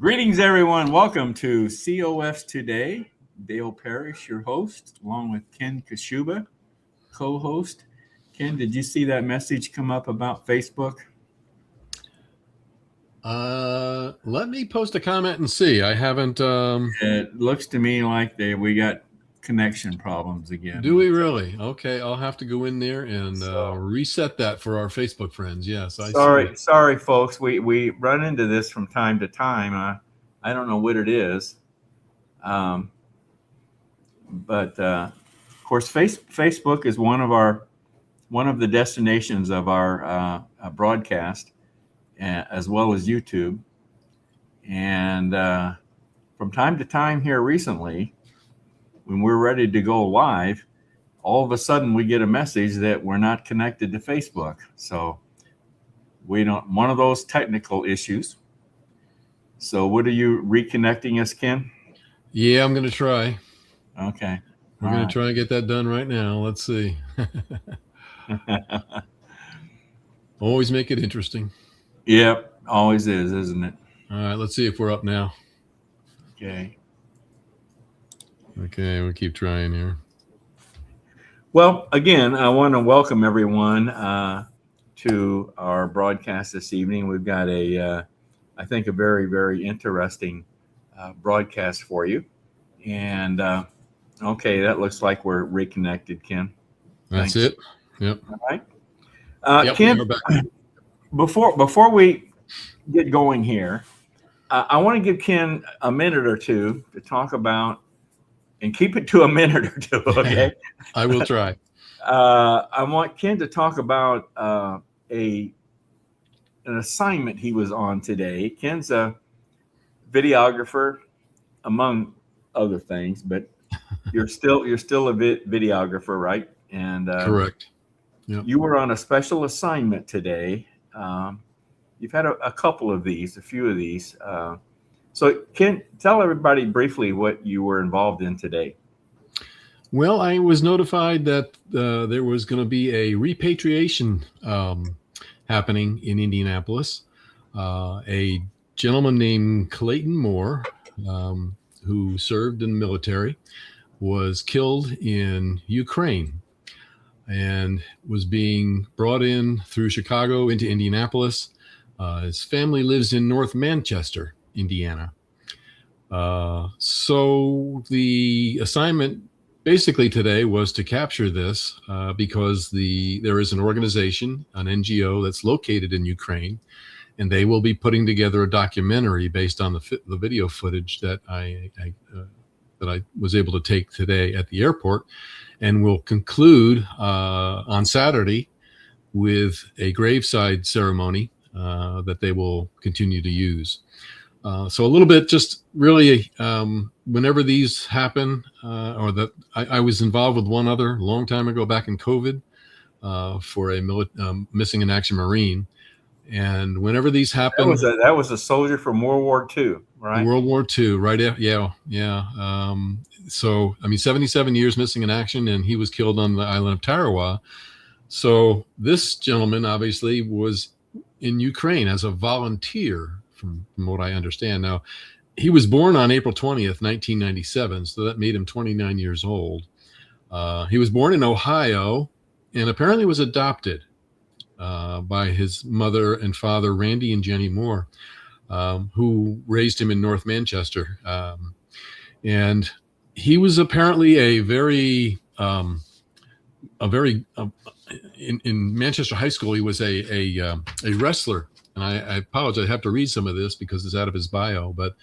Greetings, everyone. Welcome to COS Today. Dale Parrish, your host, along with Ken Kashuba, co-host. Ken, did you see that message come up about Facebook? Let me post a comment and see. I haven't. It looks to me like we got connection problems again. Do we really? Okay, I'll have to go in there and So- reset that for our Facebook friends. Yes, I see. Sorry, folks. We run into this from time to time. I don't know what it is, but of course, Facebook is one of the destinations of our broadcast, as well as YouTube. And from time to time here recently, when we're ready to go live, all of a sudden we get a message that we're not connected to Facebook. So one of those technical issues. So what are you reconnecting us, Ken? Yeah, I'm going to try. Okay. We're going to try and get that done right now. Let's see. Always make it interesting. Yep, always is, isn't it? All right, let's see if we're up now. Okay. Okay, we'll keep trying here. Well, again, I want to welcome everyone to our broadcast this evening. We've got I think, a very, very interesting broadcast for you. And okay, that looks like we're reconnected, Ken. That's it. Yep. All right. Yep, Ken, we're back. before we get going here, I want to give Ken a minute or two to talk about, and keep it to a minute or two, okay? I will try. I want Ken to talk about an assignment he was on today. Ken's a videographer, among other things, but you're still a videographer, right? And Correct. Yep. You were on a special assignment today. You've had a few of these. So Ken, tell everybody briefly what you were involved in today. Well, I was notified that there was going to be a repatriation happening in Indianapolis. A gentleman named Clayton Moore, who served in the military, was killed in Ukraine and was being brought in through Chicago into Indianapolis. His family lives in North Manchester, Indiana. So the assignment basically today was to capture this because there is an organization, an NGO that's located in Ukraine, and they will be putting together a documentary based on the video footage that I was able to take today at the airport, and will conclude on Saturday with a graveside ceremony that they will continue to use. So a little bit, just really, whenever these happen, or that I was involved with one other a long time ago back in COVID for a missing in action Marine. And whenever these happen, that was a soldier from World War II, right? World War II, right? Yeah. So, I mean, 77 years missing in action, and he was killed on the island of Tarawa. So this gentleman obviously was in Ukraine as a volunteer, from what I understand. Now, he was born on April 20th, 1997, so that made him 29 years old. He was born in Ohio and apparently was adopted by his mother and father, Randy and Jenny Moore, who raised him in North Manchester. And he was apparently in Manchester High School, he was a wrestler. And I apologize, I have to read some of this because it's out of his bio, but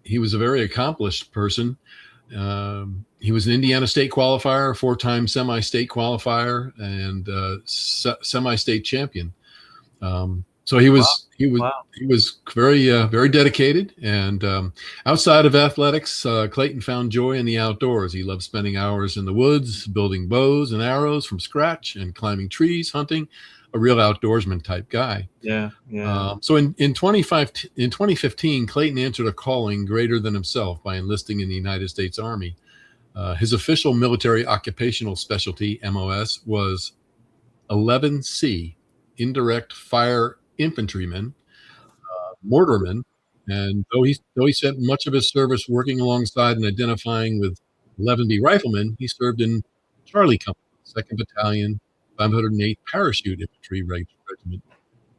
he was a very accomplished person. He was an Indiana state qualifier, 4-time semi-state qualifier, and semi-state champion. So he was very dedicated. And outside of athletics, Clayton found joy in the outdoors. He loved spending hours in the woods, building bows and arrows from scratch, and climbing trees, hunting. A real outdoorsman type guy. Yeah. So in 2015, Clayton answered a calling greater than himself by enlisting in the United States Army. His official military occupational specialty, MOS, was 11C, indirect fire infantryman, mortarman, And though he spent much of his service working alongside and identifying with 11B Riflemen, he served in Charlie Company, 2nd Battalion, 508th Parachute Infantry Regiment.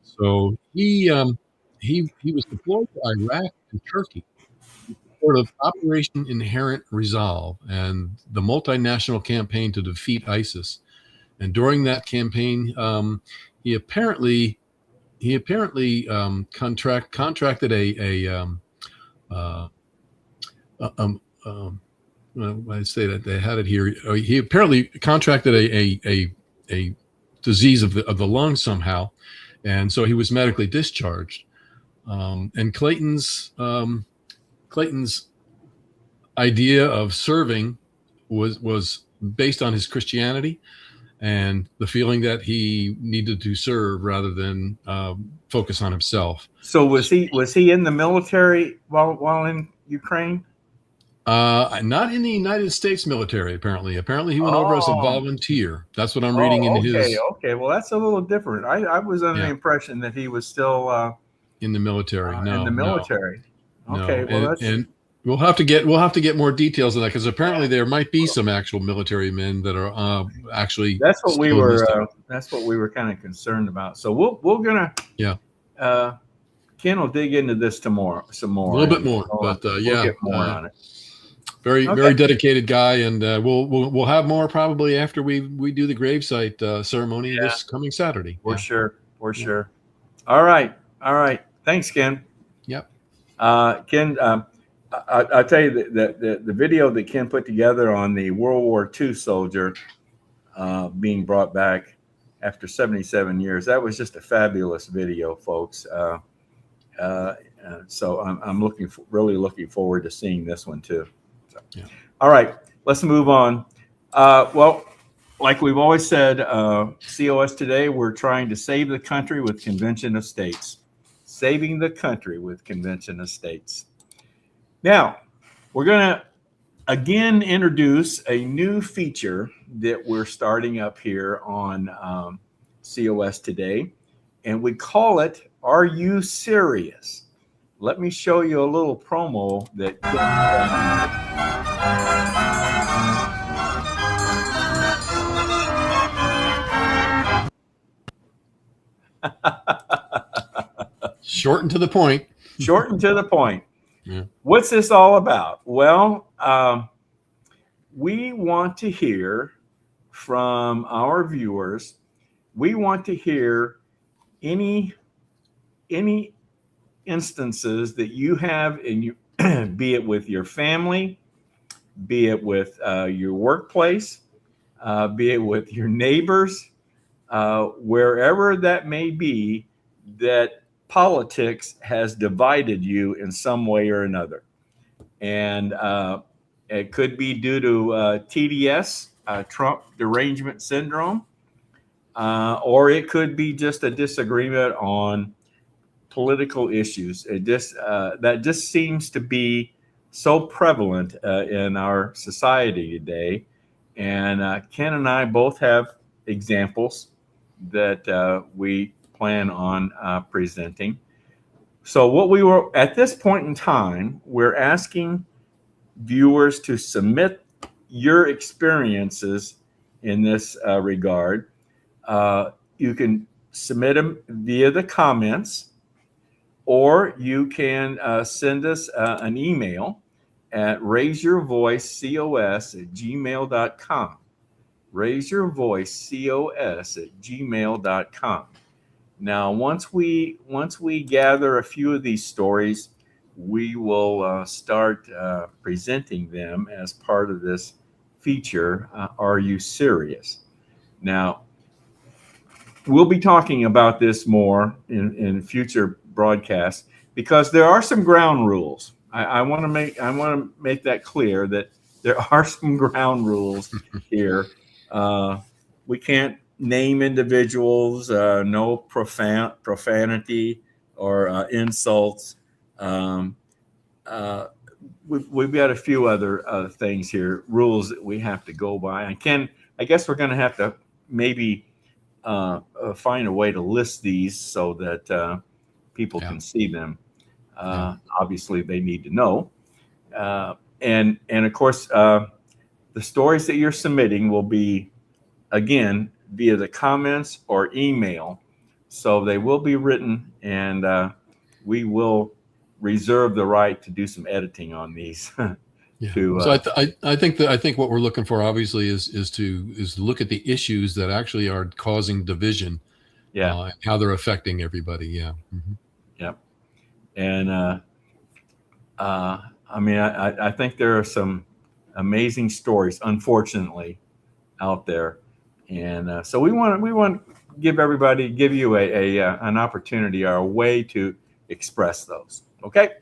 So he was deployed to Iraq and Turkey in support of Operation Inherent Resolve and the multinational campaign to defeat ISIS. And during that campaign, he apparently contracted I say that they had it here. He apparently contracted a disease of the lung somehow, and so he was medically discharged. And Clayton's idea of serving was based on his Christianity and the feeling that he needed to serve rather than focus on himself. So was he in the military while in Ukraine? Not in the United States military, apparently. Apparently he went over as a volunteer. That's what I'm reading in his. Okay. Well, that's a little different. I was under the impression that he was still in the military. in the military. No. Okay. Well, and we'll have to get more details on that, because apparently there might be some actual military men that are actually. That's what we were kind of concerned about. So we're gonna. Ken will dig into this some more. A little bit more, but we'll get more on it. Very dedicated guy, and we'll have more probably after we do the gravesite ceremony this coming Saturday. For sure. All right. Thanks, Ken. Yep. Ken, I'll tell you that the video that Ken put together on the World War II soldier being brought back after 77 years, that was just a fabulous video, folks. So I'm really looking forward to seeing this one too. So. Yeah. All right, let's move on. Well, like we've always said, COS today, we're trying to save the country with Convention of States. Saving the country with Convention of States. Now, we're going to again introduce a new feature that we're starting up here on COS today, and we call it, Are You Serious? Let me show you a little promo that Short and to the point. Yeah. What's this all about? Well, we want to hear from our viewers. We want to hear any instances that you have in you, be it with your family, be it with your workplace, be it with your neighbors, wherever that may be, that politics has divided you in some way or another. And it could be due to TDS, Trump derangement syndrome, or it could be just a disagreement on political issues. That just seems to be so prevalent in our society today. And Ken and I both have examples that we plan on presenting. So what we were at this point in time, we're asking viewers to submit your experiences in this regard. You can submit them via the comments, or you can send us an email at raiseyourvoicecos@gmail.com. raiseyourvoicecos@gmail.com. Now, once we gather a few of these stories, we will start presenting them as part of this feature, Are You Serious? Now, we'll be talking about this more in future broadcasts, because there are some ground rules. I want to make that clear, that there are some ground rules here. We can't name individuals, no profanity or insults. We've got a few other things here, rules that we have to go by. And Ken, I guess we're going to have to maybe find a way to list these so that people can see them. Obviously, they need to know. And of course, the stories that you're submitting will be, again, via the comments or email. So they will be written, and we will reserve the right to do some editing on these. Yeah. To, So I think what we're looking for obviously is to look at the issues that actually are causing division. yeah, And how they're affecting everybody. Yeah. Mm-hmm. yeah. And I mean, I think there are some amazing stories, unfortunately, out there, and so we want to give you an opportunity or a way to express those. Okay,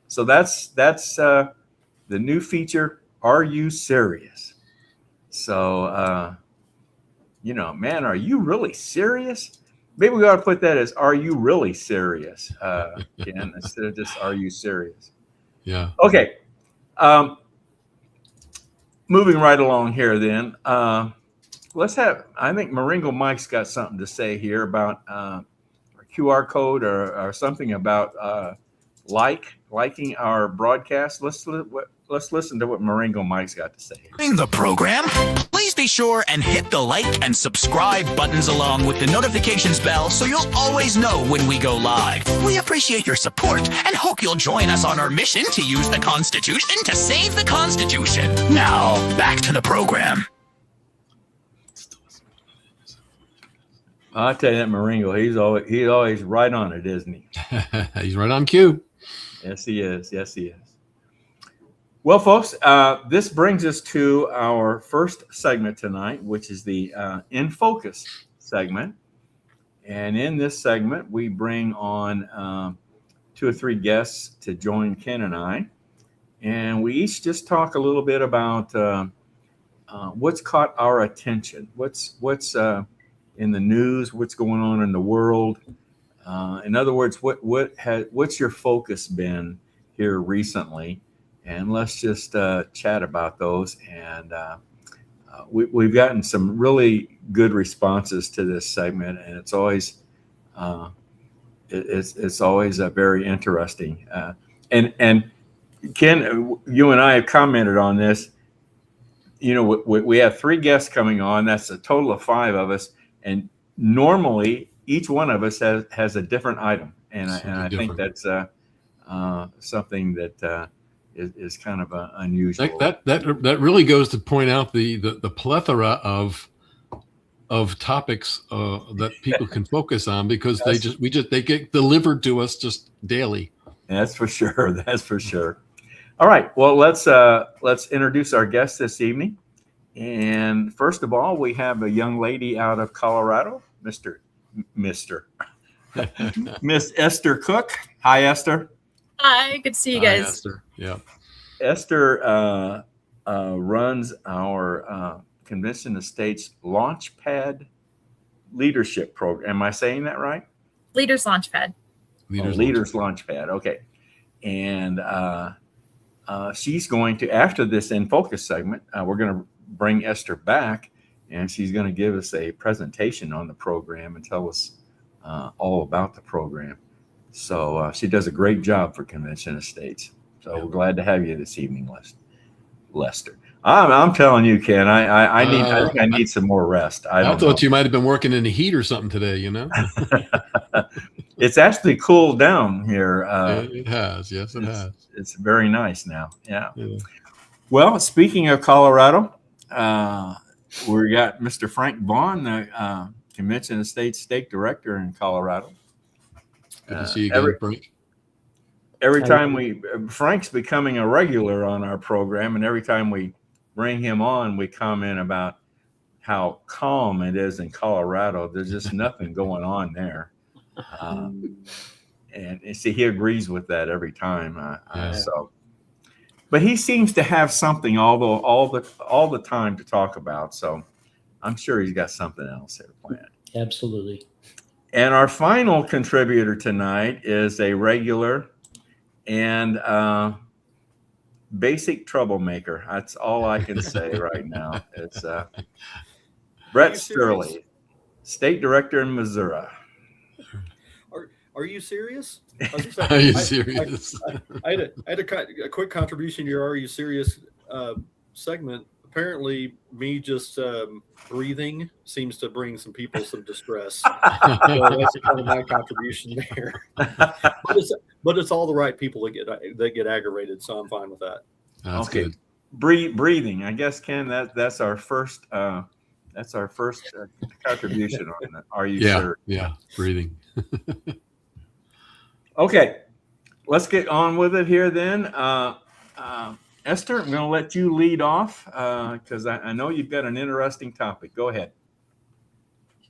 so that's the new feature. Are you serious? So man, are you really serious? Maybe we ought to put that as "Are you really serious?" Ken, instead of just "Are you serious?" Yeah. Okay. Moving right along here, then. I think Maringo Mike's got something to say here about a QR code or something about liking our broadcast. Let's listen to what Maringo Mike's got to say. During the program, please be sure and hit the like and subscribe buttons along with the notifications bell so you'll always know when we go live. We appreciate your support and hope you'll join us on our mission to use the Constitution to save the Constitution. Now, back to the program. I'll tell you that Maringo, he's always right on it, isn't he? He's right on cue. Yes, he is. Yes, he is. Well, folks, this brings us to our first segment tonight, which is the In Focus segment. And in this segment, we bring on 2 or 3 guests to join Ken and I. And we each just talk a little bit about what's caught our attention, what's in the news, what's going on in the world. In other words, what's your focus been here recently? And let's just chat about those. And we've gotten some really good responses to this segment, and it's always very interesting. And Ken, you and I have commented on this. You know, we have 3 guests coming on. That's a total of 5 of us. And normally, each one of us has a different item, and I think that's something that is kind of unusual. That really goes to point out the plethora of topics that people can focus on, because they get delivered to us just daily. That's for sure. That's for sure. All right. Well, let's introduce our guest this evening. And first of all, we have a young lady out of Colorado, Miss Esther Cook. Hi, Esther. Hi, good to see you guys. Hi, Esther. Yeah. Esther runs our Convention Estates Launchpad Leadership Program. Am I saying that right? Leaders Launchpad. Leaders Launchpad. Okay. And she's going to, after this In Focus segment, we're going to bring Esther back, and she's going to give us a presentation on the program and tell us all about the program. So she does a great job for Convention Estates. So we're glad to have you this evening, Lester. I'm telling you, Ken, I think I need some more rest. I thought you might have been working in the heat or something today, you know? It's actually cooled down here. It has. Yes, it has. It's very nice now. Yeah. Well, speaking of Colorado, we got Mr. Frank Vaughn, the Convention Estates State Director in Colorado. Good to see you again, Frank. Every time Frank's becoming a regular on our program, and every time we bring him on, we comment about how calm it is in Colorado. There's just nothing going on there. And see, he agrees with that every time. So, but he seems to have something all the time to talk about. So I'm sure he's got something else there planned. Absolutely. And our final contributor tonight is a regular and basic troublemaker. That's all I can say right now. It's Brett Sterling, State Director in Missouri. Are you serious? Are you serious? I had a quick contribution to your Are You Serious segment. Apparently, me just breathing seems to bring some people some distress. So that's kind of my contribution there. But it's all the right people that get aggravated, so I'm fine with that. That's Okay. good. Breathing. I guess, Ken, that's our first contribution on that. Are you sure? Yeah, breathing. Okay, let's get on with it here then. Esther, I'm going to let you lead off because I know you've got an interesting topic. Go ahead.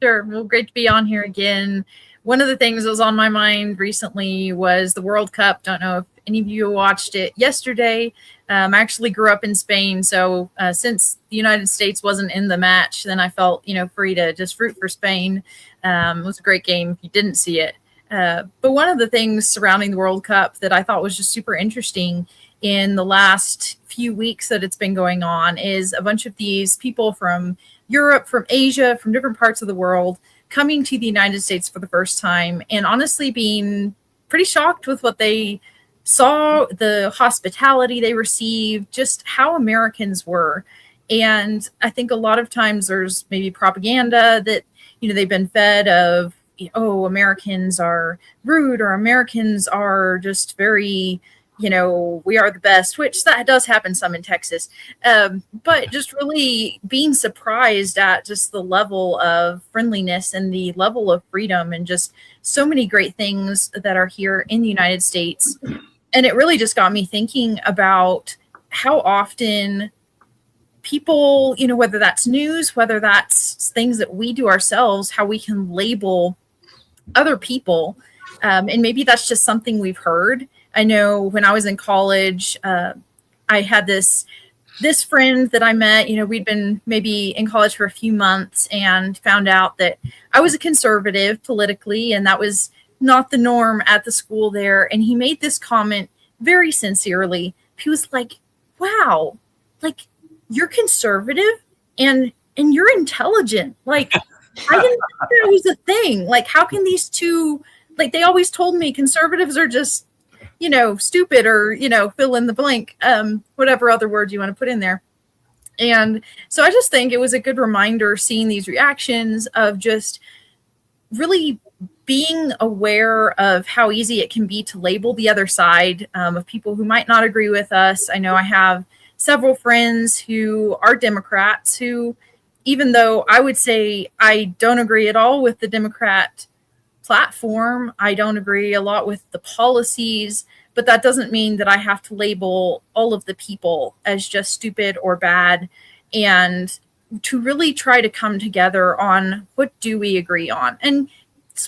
Sure. Well, great to be on here again. One of the things that was on my mind recently was the World Cup. Don't know if any of you watched it yesterday. I actually grew up in Spain, so since the United States wasn't in the match, then I felt free to just root for Spain. It was a great game if you didn't see it. But one of the things surrounding the World Cup that I thought was just super interesting in the last few weeks that it's been going on is a bunch of these people from Europe, from Asia, from different parts of the world coming to the United States for the first time and honestly being pretty shocked with what they saw, the hospitality they received, just how Americans were. And I think a lot of times there's maybe propaganda that, they've been fed of, Americans are rude or Americans are just very, we are the best, which that does happen some in Texas. But just really being surprised at just the level of friendliness and the level of freedom and just so many great things that are here in the United States. And it really just got me thinking about how often people, whether that's news, whether that's things that we do ourselves, how we can label other people. And maybe that's just something we've heard. I know when I was in college, I had this friend that I met, we'd been maybe in college for a few months and found out that I was a conservative politically, and that was not the norm at the school there. And he made this comment very sincerely. He was like, wow, like you're conservative and you're intelligent. Like, I didn't think that was a thing. Like, how can these two, like, they always told me conservatives are just, stupid or, fill in the blank, whatever other word you want to put in there. And so I just think it was a good reminder seeing these reactions of just really being aware of how easy it can be to label the other side of people who might not agree with us. I know I have several friends who are Democrats who, even though I would say I don't agree at all with the Democrat platform, I don't agree a lot with the policies, but that doesn't mean that I have to label all of the people as just stupid or bad, and to really try to come together on what do we agree on. And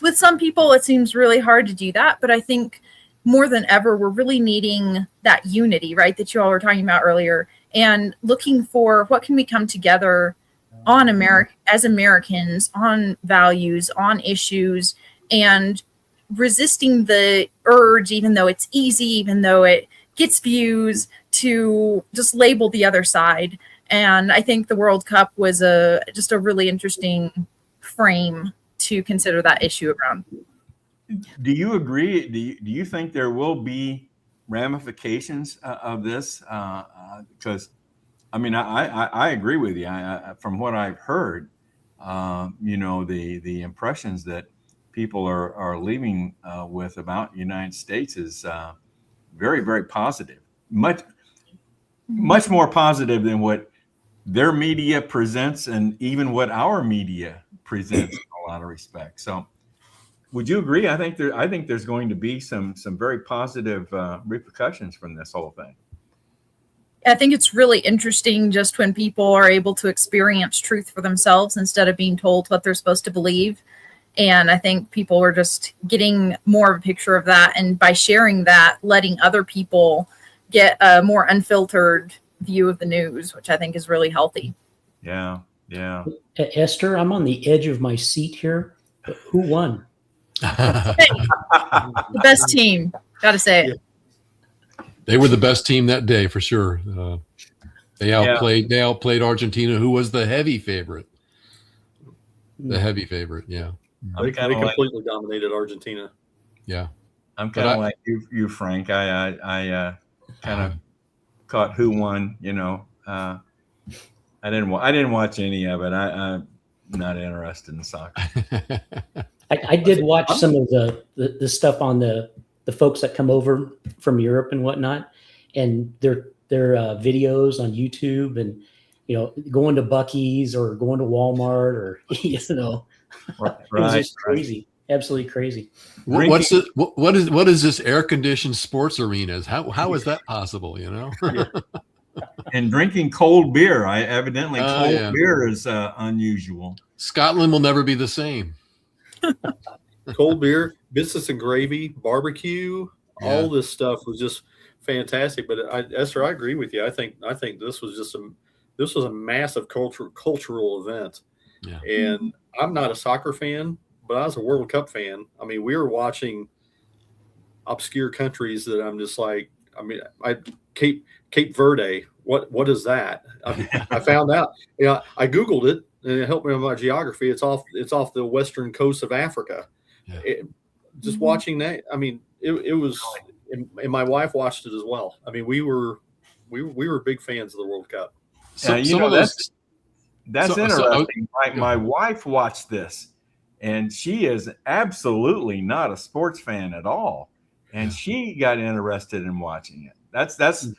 with some people, it seems really hard to do that, but I think more than ever, we're really needing that unity, right, that you all were talking about earlier, and looking for what can we come together on as Americans, on values, on issues, and resisting the urge, even though it's easy, even though it gets views, to just label the other side. And I think the World Cup was just a really interesting frame to consider that issue around. Do you agree? Do you think there will be ramifications of this? Because, I mean, I agree with you. From what I've heard, the impressions that people are leaving with about the United States is very, very positive. Much more positive than what their media presents, and even what our media presents in a lot of respects. So, would you agree? I think there's going to be some very positive repercussions from this whole thing. I think it's really interesting just when people are able to experience truth for themselves instead of being told what they're supposed to believe. And I think people are just getting more of a picture of that. And by sharing that, letting other people get a more unfiltered view of the news, which I think is really healthy. Yeah. Esther, I'm on the edge of my seat here. Who won? The best team, gotta say it. They were the best team that day for sure. They outplayed Argentina, who was the heavy favorite. Yeah. They completely dominated Argentina. Yeah. I'm But kind I- of like you, Frank. I kind of caught who won. I didn't watch any of it. I'm not interested in soccer. I did watch some of the stuff on the folks that come over from Europe and whatnot, and their videos on YouTube, and going to Buc-ee's or going to Walmart, or it was just crazy, absolutely crazy. What is this air conditioned sports arenas? How is that possible? And drinking cold beer. Evidently cold yeah. beer is unusual. Scotland will never be the same. Cold beer, biscuits and gravy, barbecue, Yeah. all this stuff was just fantastic. But Esther, I agree with you. I think this was a massive cultural event. Yeah. And I'm not a soccer fan, but I was a World Cup fan. I mean, we were watching obscure countries that I'm just like, Cape Verde. What is that? I found out. I Googled it, and it helped me with my geography. It's off the western coast of Africa. Yeah. Just watching that, I mean, it was, and my wife watched it as well. I mean, we were big fans of the World Cup. That's interesting. My wife watched this, and she is absolutely not a sports fan at all, and she got interested in watching it. That's the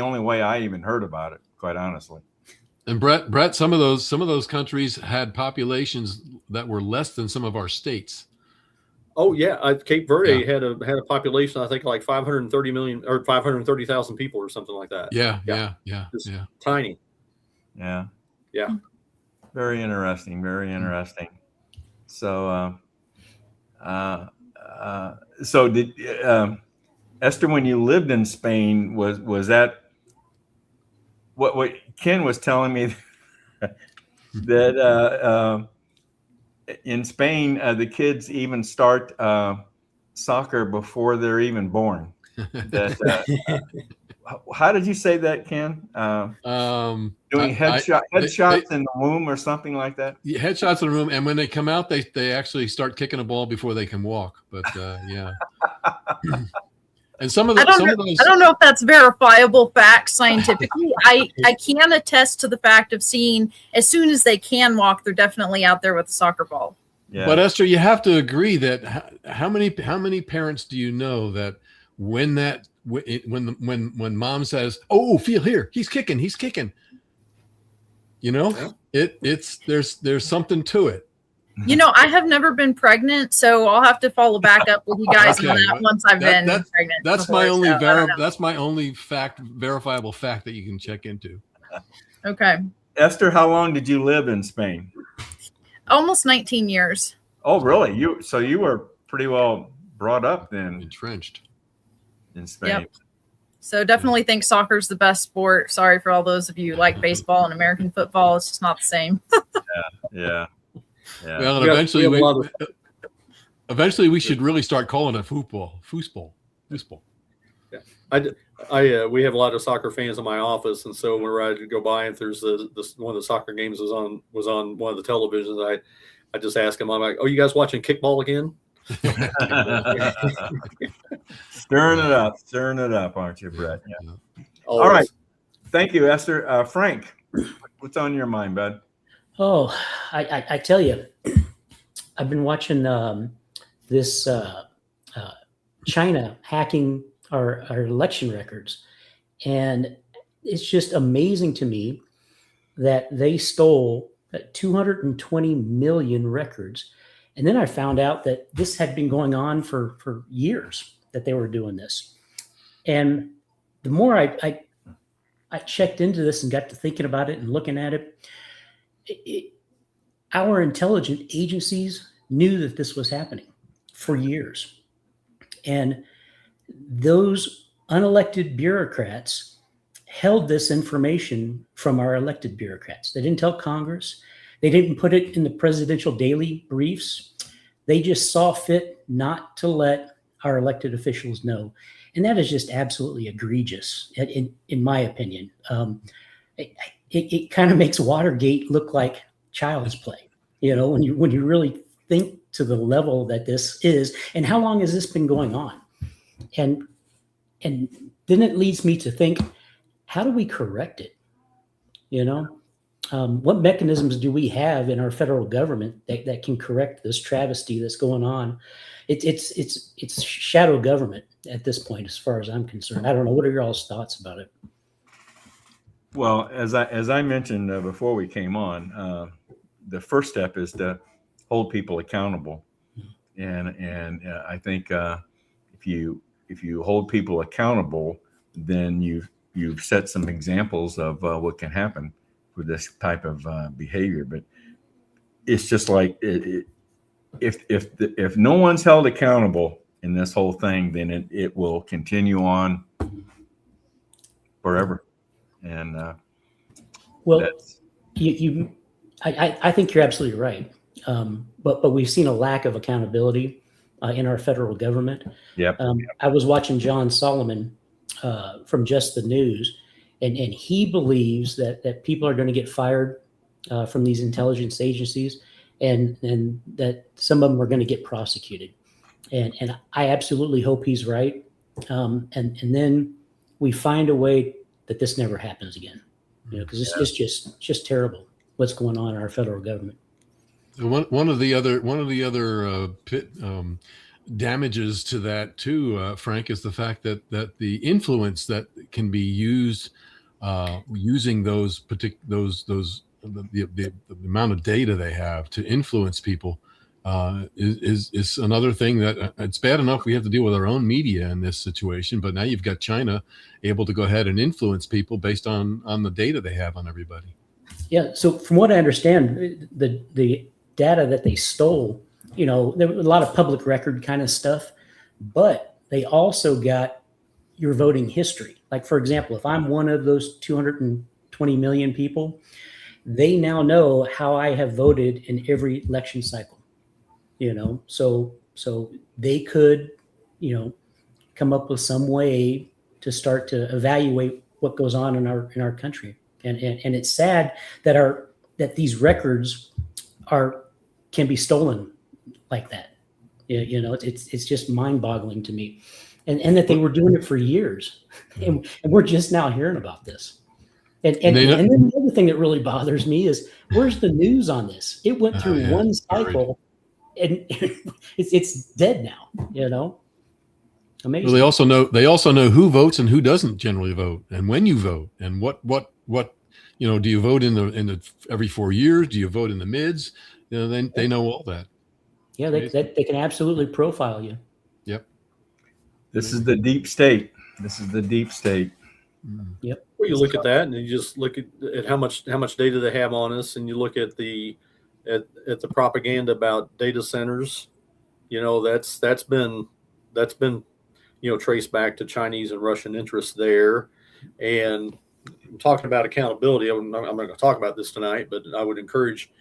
only way I even heard about it, quite honestly. And Brett, some of those countries had populations that were less than some of our states. Oh yeah, Cape Verde had a population, I think, like 530 million or 530,000 people or something like that. Yeah. Just tiny. Yeah. Yeah. Very interesting. Very interesting. So, so did Esther, when you lived in Spain, was that what Ken was telling me that in Spain the kids even start soccer before they're even born? How did you say that, Ken? Doing headshots in the womb or something like that? Yeah, headshots in the room, and when they come out, they actually start kicking a ball before they can walk. But yeah. And some of those, I don't know if that's verifiable fact scientifically. I can attest to the fact of seeing as soon as they can walk, they're definitely out there with a soccer ball. Yeah. But Esther, you have to agree that how many parents do you know that when mom says, "Oh, feel here, he's kicking," there's something to it. I have never been pregnant, so I'll have to follow back up with you guys on that once I've been pregnant. That's my only verifiable fact that you can check into. Okay. Esther, how long did you live in Spain? Almost 19 years. Oh, really? You were pretty well brought up then. Entrenched in Spain. Yep. So definitely think soccer's the best sport. Sorry for all those of you who like baseball and American football. It's just not the same. Yeah. Well, and eventually we should really start calling it foosball. Yeah, we have a lot of soccer fans in my office, and so whenever I go by, if there's one of the soccer games was on one of the televisions, I just ask them, I'm like, "Oh, you guys watching kickball again?" Stirring it up, aren't you, Brett? Yeah. Always. All right. Thank you, Esther. Frank, what's on your mind, bud? Oh, I tell you, I've been watching this China hacking our election records, and it's just amazing to me that they stole 220 million records. And then I found out that this had been going on for years, that they were doing this. And the more I checked into this and got to thinking about it and looking at it, our intelligence agencies knew that this was happening for years. And those unelected bureaucrats held this information from our elected bureaucrats. They didn't tell Congress. They didn't put it in the presidential daily briefs. They just saw fit not to let our elected officials know. And that is just absolutely egregious, in my opinion. It kind of makes Watergate look like child's play, when you really think to the level that this is, and how long has this been going on? And then it leads me to think, how do we correct it? You know, what mechanisms do we have in our federal government that can correct this travesty that's going on? It's shadow government at this point, as far as I'm concerned. I don't know. What are your all's thoughts about it? Well, as I mentioned before we came on, the first step is to hold people accountable, and I think if you hold people accountable, then you've set some examples of what can happen with this type of behavior. But it's just like if no one's held accountable in this whole thing, then it will continue on forever. And well, I think you're absolutely right. But we've seen a lack of accountability in our federal government. Yep. I was watching John Solomon from Just the News, and he believes that people are going to get fired from these intelligence agencies, and that some of them are going to get prosecuted. And I absolutely hope he's right. And then we find a way that this never happens again. You know, because it's just terrible what's going on in our federal government. One of the other damages to that too, Frank, is the fact that the influence that can be used using the amount of data they have to influence people is another thing that it's bad enough we have to deal with our own media in this situation, but now you've got China able to go ahead and influence people based on the data they have on everybody. Yeah. So from what I understand, the data that they stole, you know, there was a lot of public record kind of stuff, but they also got your voting history. Like, for example, if I'm one of those 220 million people, they now know how I have voted in every election cycle. You know, so they could, you know, come up with some way to start to evaluate what goes on in our country. And it's sad that these records can be stolen like that. You know, it's just mind-boggling to me, and that they were doing it for years, and we're just now hearing about this. And then the other thing that really bothers me is, where's the news on this? It went through one cycle. And it's dead now, you know. Amazing. Well, they also know who votes and who doesn't generally vote, and when you vote, and what you know. Do you vote in the every 4 years? Do you vote in the mids? You know, they know all that. Yeah, they can absolutely profile you. Yep. This is the deep state. Yep. Well, you look at that, and you just look at how much data they have on us, and you look at the propaganda about data centers. You know, that's been you know, traced back to Chinese and Russian interests there. And I'm talking about accountability. I'm not going to talk about this tonight, but I would encourage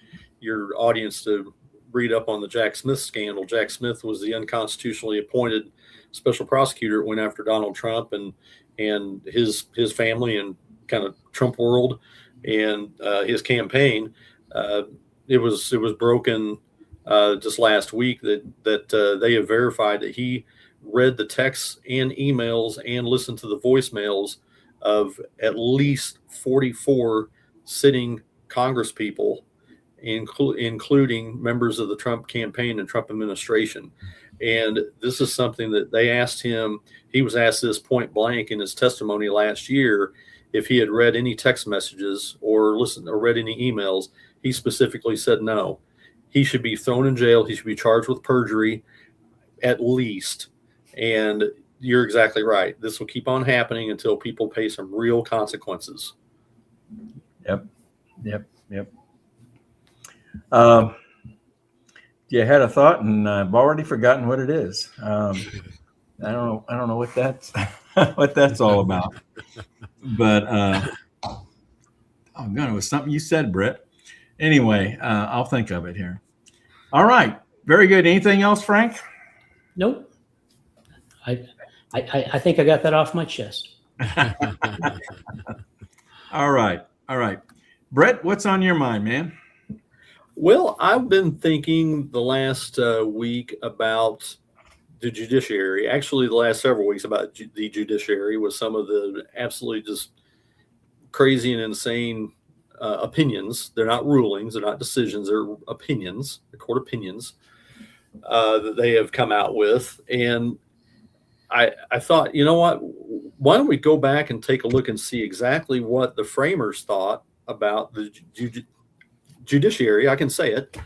your audience to read up on the Jack Smith scandal. Jack Smith was the unconstitutionally appointed special prosecutor that went after Donald Trump and his family and kind of Trump world and his campaign. It was broken just last week that they have verified that he read the texts and emails and listened to the voicemails of at least 44 sitting Congress people, including members of the Trump campaign and Trump administration. And this is something that they asked him. He was asked this point blank in his testimony last year, if he had read any text messages or listened or read any emails. He specifically said no. He should be thrown in jail. He should be charged with perjury, at least. And you're exactly right. This will keep on happening until people pay some real consequences. Yep. You had a thought, and I've already forgotten what it is. I don't know what that's what that's all about. But oh God, it was something you said, Brett. Anyway, I'll think of it here. All right, very good. Anything else, Frank? Nope. I think I got that off my chest. All right. Brett, what's on your mind, man? Well, I've been thinking the last week about the judiciary. Actually, the last several weeks about the judiciary with some of the absolutely just crazy and insane opinions. They're not rulings, they're not decisions, they're opinions, the court opinions that they have come out with. And I thought, you know what? Why don't we go back and take a look and see exactly what the framers thought about the judiciary? I can say it,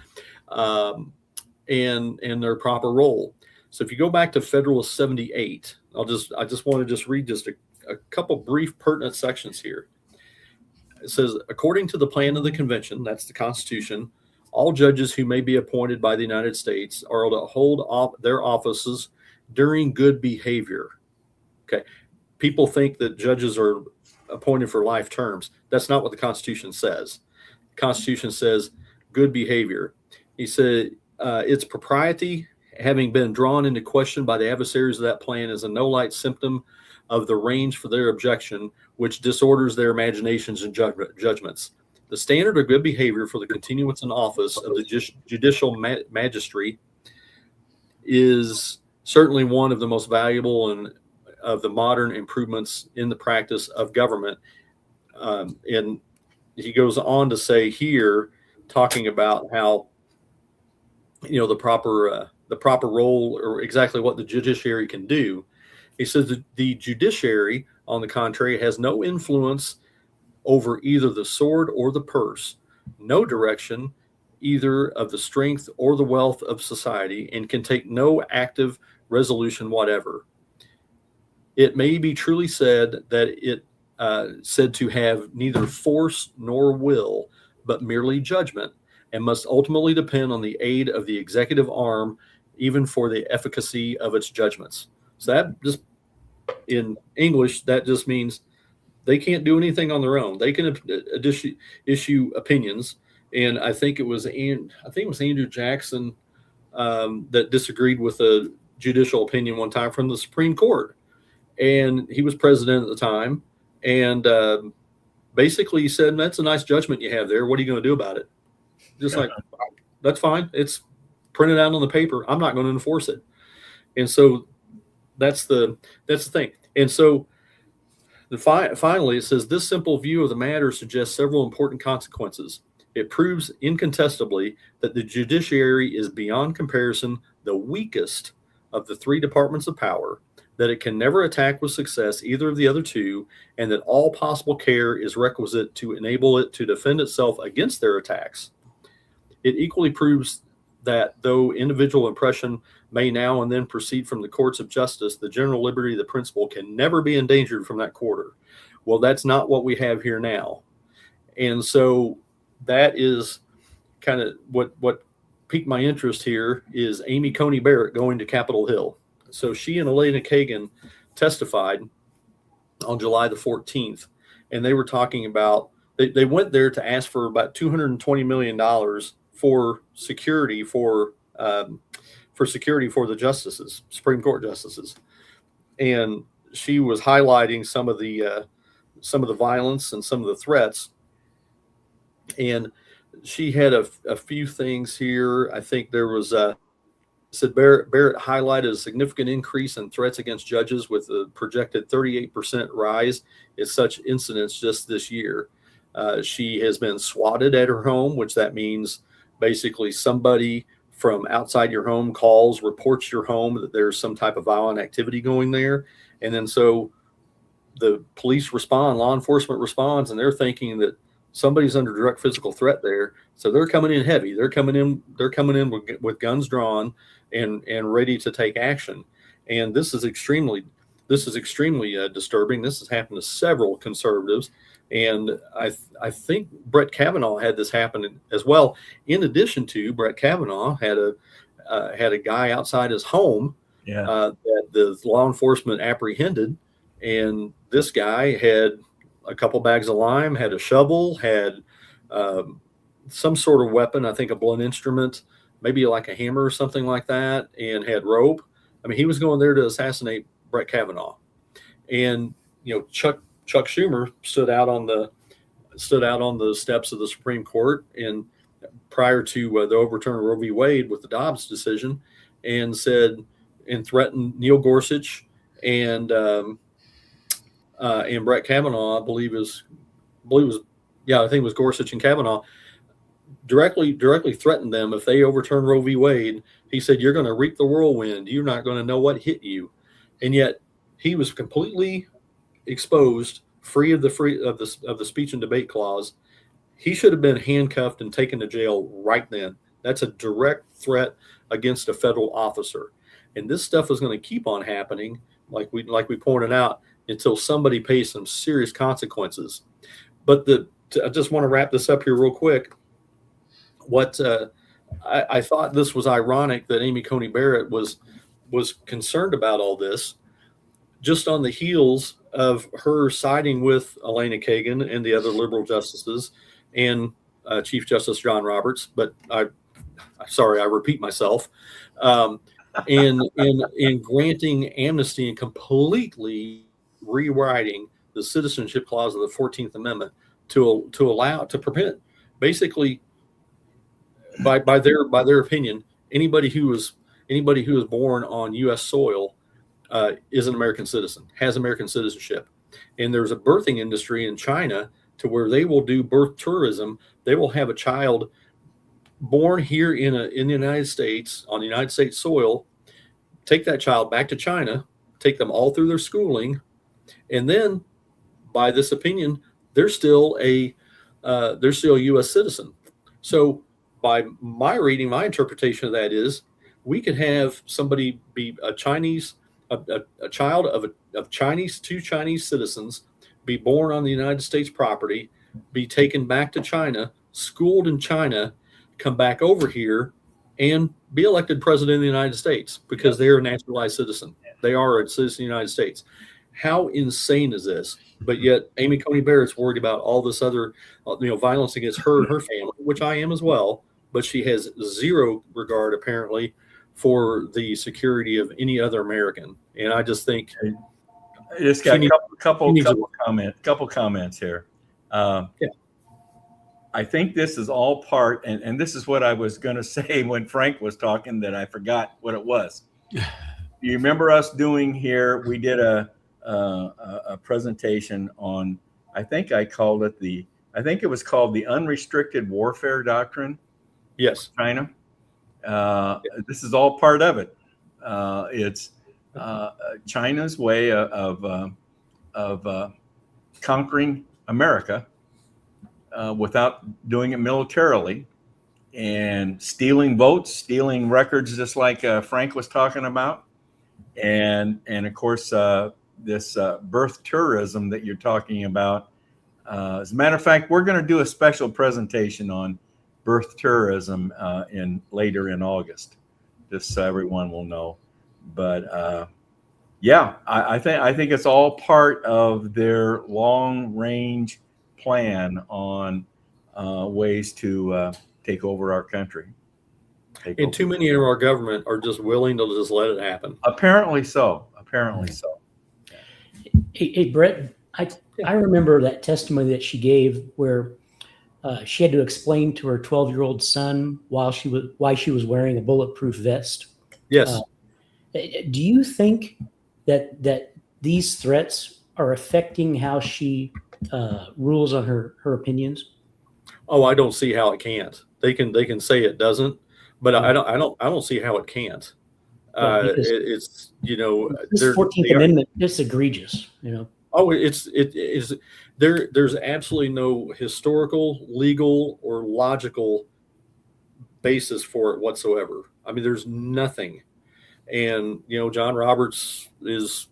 and their proper role. So if you go back to Federalist 78, I just want to read just a couple brief pertinent sections here. It says, according to the plan of the convention, that's the Constitution, all judges who may be appointed by the United States are to hold their offices during good behavior. Okay. People think that judges are appointed for life terms. That's not what the Constitution says. The Constitution says good behavior. He said its propriety having been drawn into question by the adversaries of that plan is a no light symptom of the range for their objection, which disorders their imaginations and judgments. The standard of good behavior for the continuance in office of the judicial magistrate is certainly one of the most valuable and of the modern improvements in the practice of government. And he goes on to say here, talking about how, the proper role, or exactly what the judiciary can do. He says that the judiciary, on the contrary, has no influence over either the sword or the purse, no direction either of the strength or the wealth of society, and can take no active resolution whatever. It may be truly said that it said to have neither force nor will, but merely judgment, and must ultimately depend on the aid of the executive arm, even for the efficacy of its judgments. So that just, in English, that just means they can't do anything on their own. They can issue opinions, and I think it was Andrew Jackson that disagreed with a judicial opinion one time from the Supreme Court, and he was president at the time, and basically he said, "That's a nice judgment you have there. What are you going to do about it?" Just like, that's fine. It's printed out on the paper. I'm not going to enforce it. And so that's the thing. And so finally, it says, this simple view of the matter suggests several important consequences. It proves incontestably that the judiciary is beyond comparison the weakest of the three departments of power, that it can never attack with success either of the other two, and that all possible care is requisite to enable it to defend itself against their attacks. It equally proves that though individual impression may now and then proceed from the courts of justice, the general liberty of the principle can never be endangered from that quarter. Well, that's not what we have here now. And so that is kind of what piqued my interest here is Amy Coney Barrett going to Capitol Hill. So she and Elena Kagan testified on July the 14th, and they were talking about, they went there to ask for about $220 million for security for security for the justices, Supreme Court justices. And she was highlighting some of the violence and some of the threats. And she had a few things here. I think there was said Barrett highlighted a significant increase in threats against judges with a projected 38% rise in such incidents just this year. She has been swatted at her home, which that means basically somebody from outside your home calls, reports your home that there's some type of violent activity going there. And then so the police respond, law enforcement responds, and they're thinking that somebody's under direct physical threat there. So they're coming in heavy. They're coming in with guns drawn and ready to take action. And this is extremely disturbing. This has happened to several conservatives. And I think Brett Kavanaugh had this happen as well. In addition to Brett Kavanaugh had a guy outside his home that the law enforcement apprehended, and this guy had a couple bags of lime, had a shovel, had some sort of weapon, I think a blunt instrument, maybe like a hammer or something like that, and had rope. I mean, he was going there to assassinate Brett Kavanaugh. And Chuck Schumer stood out on the steps of the Supreme Court, and prior to the overturn of Roe v. Wade with the Dobbs decision, and threatened Neil Gorsuch and Brett Kavanaugh. I think it was Gorsuch and Kavanaugh. Directly threatened them if they overturn Roe v. Wade. He said, "You're going to reap the whirlwind. You're not going to know what hit you." And yet he was completely exposed, free of the speech and debate clause. He should have been handcuffed and taken to jail right then. That's a direct threat against a federal officer. And this stuff is going to keep on happening, like we pointed out, until somebody pays some serious consequences. But I just want to wrap this up here real quick. I thought this was ironic that Amy Coney Barrett was concerned about all this, just on the heels of her siding with Elena Kagan and the other liberal justices and Chief Justice John Roberts. But I repeat myself. In granting amnesty and completely rewriting the citizenship clause of the 14th Amendment to prevent, basically, by their opinion, anybody who is born on U.S. soil is an American citizen, has American citizenship. And there's a birthing industry in China to where they will do birth tourism. They will have a child born here in the United States, on the United States soil, take that child back to China, take them all through their schooling, and then, by this opinion, they're still a U.S. citizen. So, by my reading, my interpretation of that is, we could have somebody be a child of two Chinese citizens, be born on the United States property, be taken back to China, schooled in China, come back over here, and be elected president of the United States because they're a naturalized citizen. They are a citizen of the United States. How insane is this? But yet Amy Coney Barrett's worried about all this other, violence against her and her family, which I am as well. But she has zero regard, apparently, for the security of any other American. And I just think I just got a couple comments here. I think this is all part, and this is what I was going to say when Frank was talking that I forgot what it was. You remember us doing here? We did a presentation on, I think it was called the Unrestricted Warfare Doctrine. Yes, China. This is all part of it. It's China's way of conquering America without doing it militarily, and stealing votes, stealing records, just like Frank was talking about, and of course this birth tourism that you're talking about. As a matter of fact, we're going to do a special presentation on birth tourism later in August, just so everyone will know. But I think it's all part of their long range plan on ways to take over our country. And too many in our government are just willing to just let it happen. Apparently so. Hey, Brett, I remember that testimony that she gave where she had to explain to her 12-year-old son why she was wearing a bulletproof vest. Yes. Do you think that these threats are affecting how she rules on her opinions? Oh, I don't see how it can't. They can say it doesn't, but I don't see how it can't. It's this 14th Amendment, it's egregious. Oh, it is. There's absolutely no historical, legal, or logical basis for it whatsoever. I mean, there's nothing. And John Roberts is,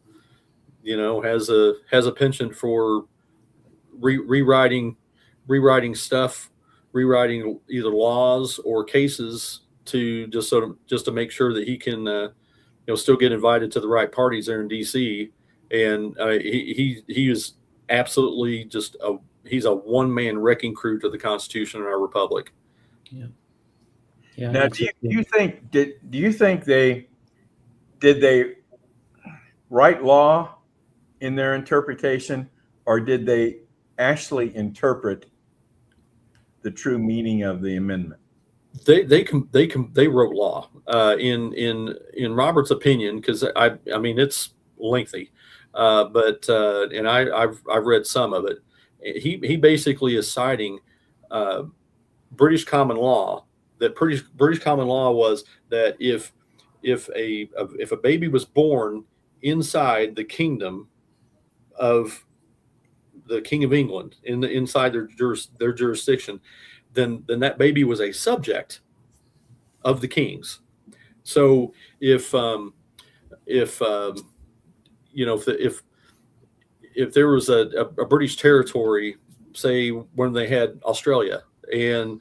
has a penchant for rewriting stuff, rewriting either laws or cases to just to make sure that he can still get invited to the right parties there in DC. And he is absolutely he's a one-man wrecking crew to the Constitution and our republic. Yeah. Now, do you think did they write law in their interpretation, or did they actually interpret the true meaning of the amendment? They wrote law in Robert's opinion, because I mean it's lengthy, but and I've read some of it. He basically is citing British common law, that British common law was that if a baby was born inside the kingdom of the King of England, inside their jurisdiction, then that baby was a subject of the king's. So if there was a British territory, say when they had Australia, and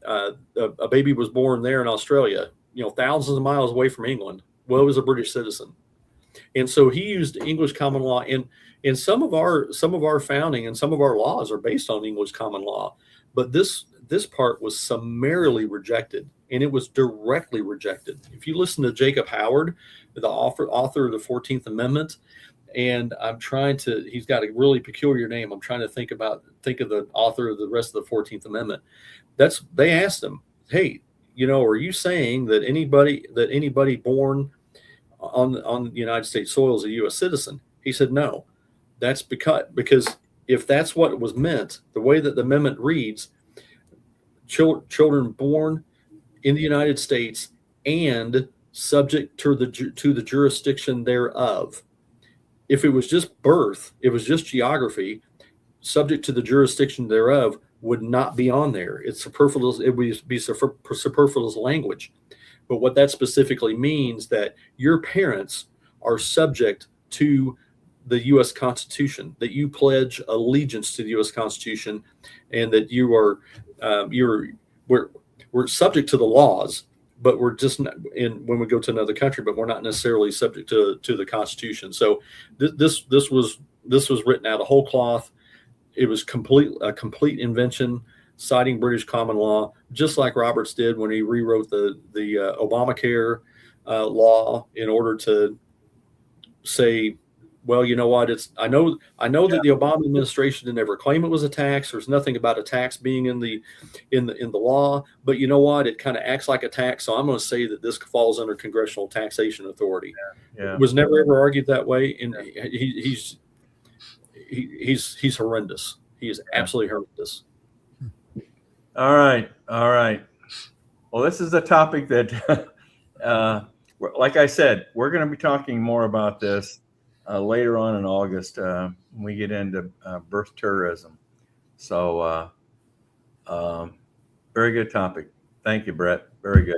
a baby was born there in Australia, thousands of miles away from England, well, it was a British citizen. And so he used English common law, and some of our founding and some of our laws are based on English common law. But this part was summarily rejected, and it was directly rejected. If you listen to Jacob Howard, the author of the 14th Amendment, and he's got a really peculiar name. I'm trying to think of the author of the rest of the 14th Amendment. They asked him, hey, are you saying that anybody born on the United States soil is a U.S. citizen? He said, no. That's because if that's what was meant, the way that the amendment reads, children born in the United States and subject to the jurisdiction thereof. If it was just birth, it was just geography, subject to the jurisdiction thereof would not be on there. It's superfluous. It would be superfluous language. But what that specifically means, that your parents are subject to the U.S. Constitution, that you pledge allegiance to the U.S. Constitution, and that we're subject to the laws, but we're just not when we go to another country, but we're not necessarily subject to the Constitution. So this was written out of whole cloth. It was a complete invention, citing British common law, just like Roberts did when he rewrote the Obamacare law in order to say, well, you know what? I know that the Obama administration didn't ever claim it was a tax. There's nothing about a tax being in the law, but you know what? It kind of acts like a tax. So I'm going to say that this falls under congressional taxation authority. Yeah. It was never ever argued that way, and he's horrendous. He is absolutely horrendous. All right. Well, this is a topic that, like I said, we're going to be talking more about this later on in August when we get into birth tourism. So very good topic. Thank you, Brett. Very good.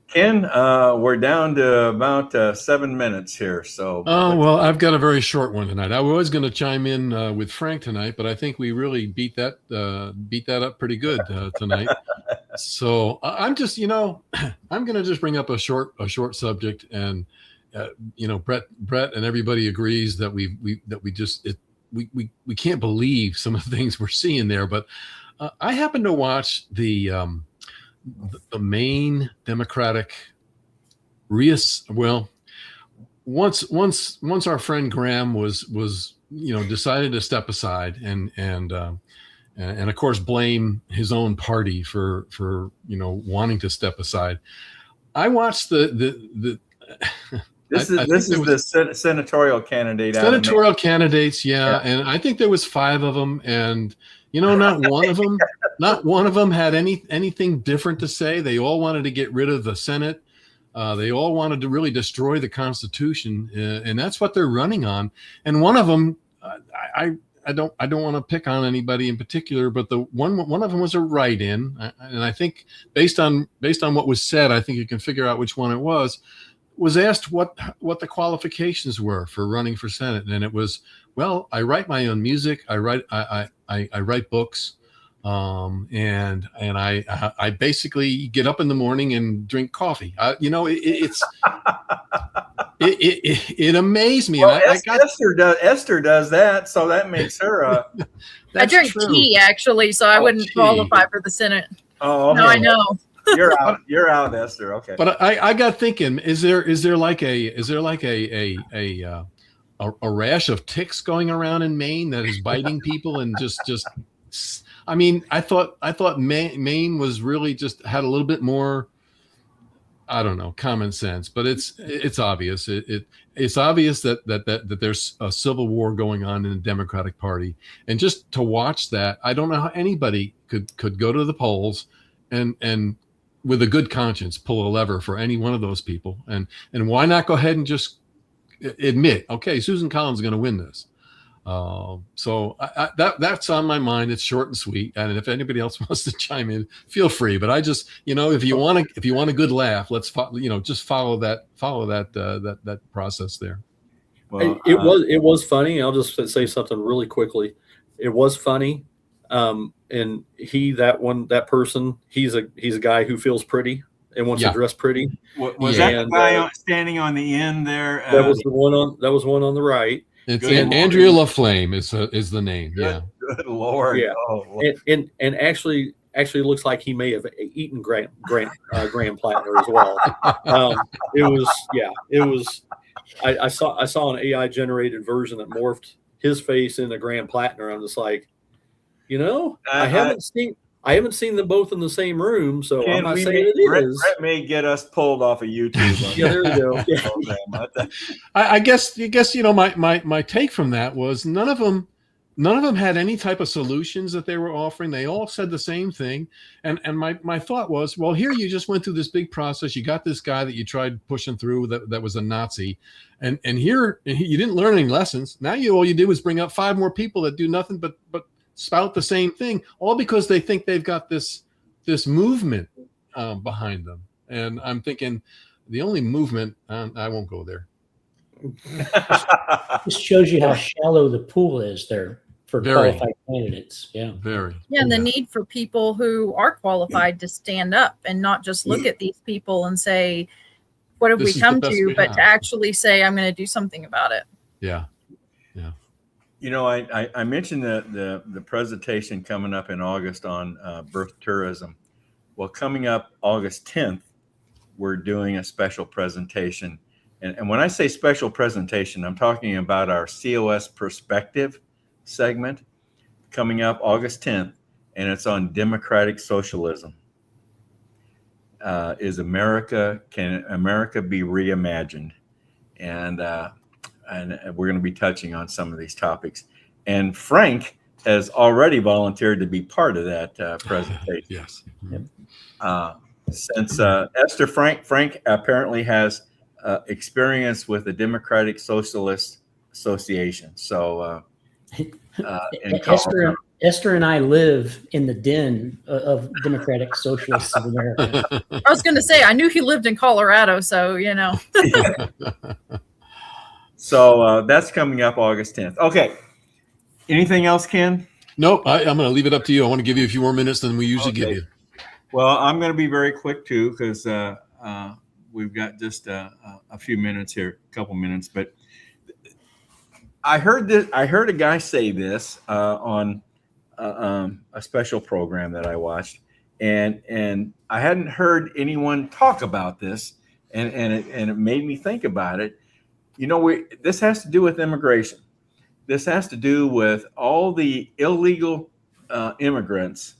Ken, we're down to about 7 minutes here. So well, I've got a very short one tonight. I was going to chime in with Frank tonight, but I think we really beat that up pretty good tonight. So I'm just, I'm going to just bring up a short subject, and Brett and everybody agrees that we can't believe some of the things we're seeing there. But I happen to watch the Maine Democratic once our friend Graham was decided to step aside and of course blame his own party for wanting to step aside. I watched the This is the senatorial candidate. Senatorial candidates, yeah, and I think there was 5 of them, and not one of them had anything different to say. They all wanted to get rid of the Senate. They all wanted to really destroy the Constitution, and that's what they're running on. And one of them, I don't want to pick on anybody in particular, but the one of them was a write-in, and I think based on what was said, I think you can figure out which one it was asked what the qualifications were for running for Senate, and it was, well, I write my own music, I write books, and I basically get up in the morning and drink coffee. It amazed me. Well, Esther does that, so that makes her. I drink tea actually, so I wouldn't qualify for the Senate. Oh, okay. No, I know. You're out, Esther. Okay. But I got thinking, is there like a rash of ticks going around in Maine that is biting people, and just I mean, I thought Maine was really just had a little bit more, I don't know, common sense, but it's obvious. It's obvious that there's a civil war going on in the Democratic Party, and just to watch that, I don't know how anybody could go to the polls and with a good conscience pull a lever for any one of those people, and why not go ahead and just admit, okay, Susan Collins is going to win this. So that's on my mind. It's short and sweet. And if anybody else wants to chime in, feel free. But I just, if you want a good laugh, let's just follow that process there. Well, It was funny. I'll just say something really quickly. It was funny. And that person, he's a guy who feels pretty and wants to dress pretty. Was that the guy standing on the end there? That was one on the right. It's Andrea LaFlame is the name. Good Lord. Yeah. Oh, And actually looks like he may have eaten Graham Plattner as well. It was. I saw an AI generated version that morphed his face into Graham Plattner. I'm just like, I haven't seen them both in the same room, so I'm not saying it is. Brett may get us pulled off of YouTube. Yeah, there you go. Yeah. I guess my take from that was none of them had any type of solutions that they were offering. They all said the same thing, and my thought was, well, here you just went through this big process. You got this guy that you tried pushing through that was a Nazi, and here you didn't learn any lessons. Now all you did was bring up 5 more people that do nothing but spout the same thing, all because they think they've got this movement behind them. And I'm thinking the only movement, I won't go there. This shows you how shallow the pool is there for Very. qualified candidates. Yeah. Very. Yeah, and the need for people who are qualified to stand up and not just look at these people and say, what have This we is the come best to, we but have. to actually say, I'm going to do something about it. Yeah. I mentioned the presentation coming up in August on birth tourism. Well, coming up August 10th, we're doing a special presentation. And when I say special presentation, I'm talking about our COS Perspective segment coming up August 10th, and it's on democratic socialism. Can America be reimagined? And we're going to be touching on some of these topics. And Frank has already volunteered to be part of that presentation. Yes. Since Esther Frank apparently has experience with the Democratic Socialist Association. So in Colorado. Esther and I live in the den of Democratic Socialists of America. I was going to say, I knew he lived in Colorado, so, So that's coming up August 10th. Okay. Anything else, Ken? Nope. I'm going to leave it up to you. I want to give you a few more minutes than we usually give you. Well, I'm going to be very quick too, because we've got just a few minutes here, a couple minutes. But I heard a guy say this on a special program that I watched, and I hadn't heard anyone talk about this, and it made me think about it. This has to do with immigration. This has to do with all the illegal immigrants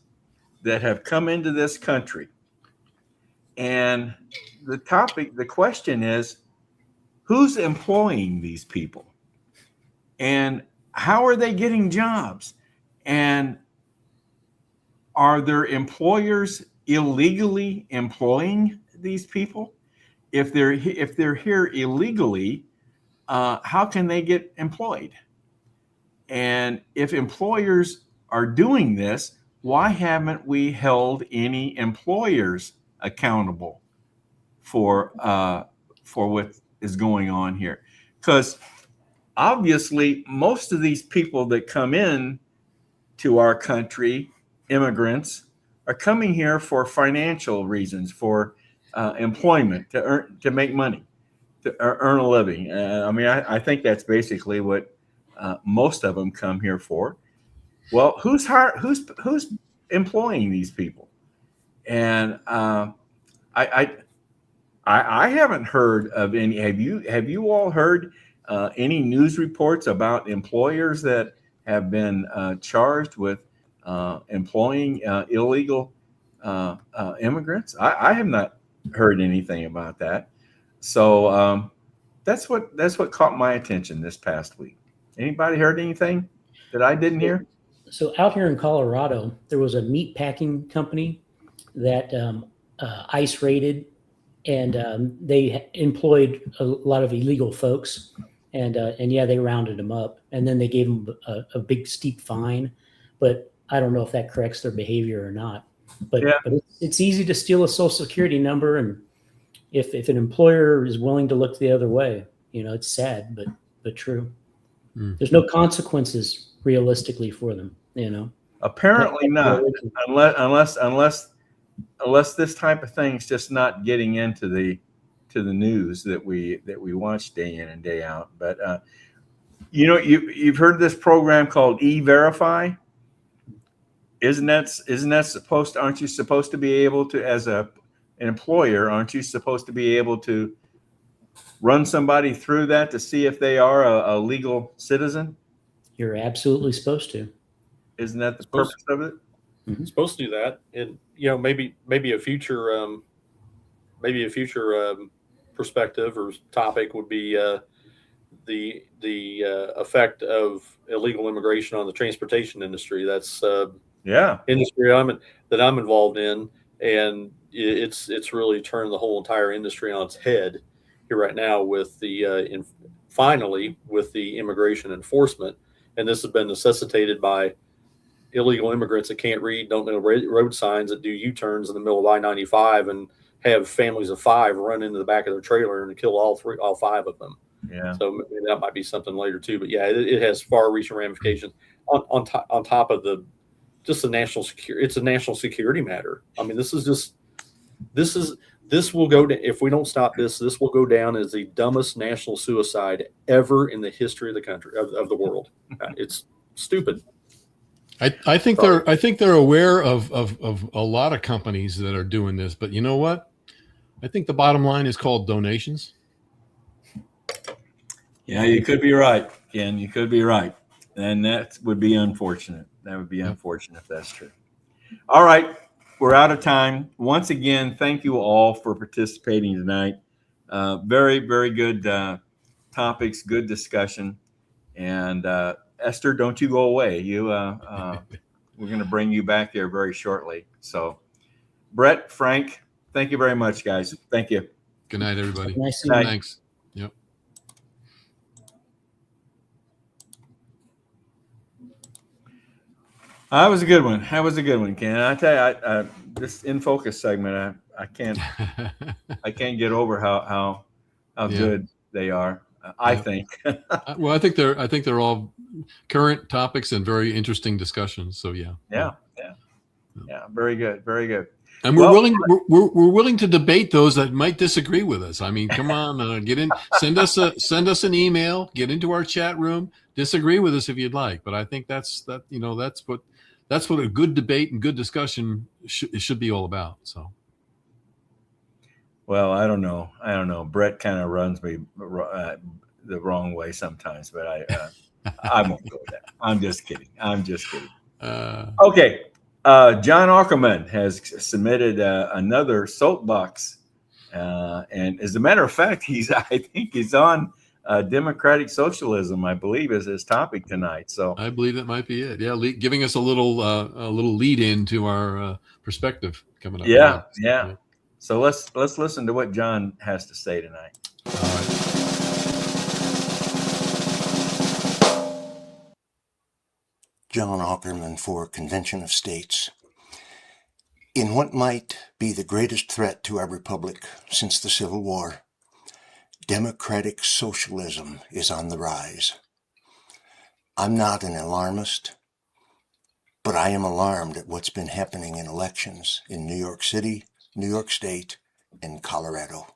that have come into this country. And the question is, who's employing these people? And how are they getting jobs? And are their employers illegally employing these people? If they're here illegally, how can they get employed? And if employers are doing this, why haven't we held any employers accountable for what is going on here? Because obviously, most of these people that come in to our country, immigrants, are coming here for financial reasons, for employment, to make money, to earn a living. I think that's basically what most of them come here for. Well, who's employing these people? And I haven't heard of any. Have you all heard any news reports about employers that have been charged with employing illegal immigrants. I have not heard anything about that. So that's what caught my attention this past week. Anybody heard anything that I didn't hear? So out here in Colorado, there was a meat packing company that ICE raided, and they employed a lot of illegal folks, and yeah, they rounded them up, and then they gave them a big steep fine, but I don't know if that corrects their behavior or not. But, Yeah. but it's easy to steal a social security number, and if an employer is willing to look the other way, it's sad, but true. There's no consequences realistically for them, Apparently not, unless this type of thing's just not getting into the news that we watch day in and day out. But you've heard this program called E-Verify. Isn't that supposed to, aren't you supposed to be able to, as an employer, aren't you supposed to be able to run somebody through that to see if they are a legal citizen? You're absolutely supposed to. Isn't that the purpose of it? Supposed to do that, and maybe a future perspective or topic would be the effect of illegal immigration on the transportation industry. That's industry that I'm involved in, and it's really turned the whole entire industry on its head here right now with finally with the immigration enforcement, and this has been necessitated by illegal immigrants that can't read, don't know road signs, that do U-turns in the middle of I-95 and have families of 5 run into the back of their trailer and kill all 5 of them. Yeah. So maybe that might be something later too. But yeah, it has far-reaching ramifications on top of just the national security. It's a national security matter. I mean, this will go to, if we don't stop this will go down as the dumbest national suicide ever in the history of the country of the world. It's stupid. I think they're aware of a lot of companies that are doing this, but you know what? I think the bottom line is called donations. Yeah, you could be right, Ken. You could be right. And that would be unfortunate. That would be unfortunate if that's true. All right. We're out of time. Once again, thank you all for participating tonight. Very, very good topics, good discussion. And Esther, don't you go away. We're going to bring you back here very shortly. So, Brett, Frank, thank you very much, guys. Thank you. Good night, everybody. Nice seeing you. Thanks. Yep. That was a good one. Ken. I tell you, this In Focus segment, I can't get over how good they are. I think. Well, I think they're all current topics and very interesting discussions. So yeah. Very good. And we're willing to debate those that might disagree with us. I mean, come on, get in, send us an email, get into our chat room, disagree with us if you'd like. But I think that's what a good debate and good discussion should be all about. So. Well, I don't know. Brett kind of runs me the wrong way sometimes, but I won't go with that. I'm just kidding. Okay. John Ackerman has submitted another soapbox, and as a matter of fact, I think he's on democratic socialism, I believe, is his topic tonight. So I believe that might be it. Yeah, giving us a little lead into our perspective coming up. Yeah. So let's listen to what John has to say tonight. All right. John Ackerman for Convention of States. In what might be the greatest threat to our republic since the Civil War, democratic socialism is on the rise. I'm not an alarmist, but I am alarmed at what's been happening in elections in New York City, New York State, and Colorado.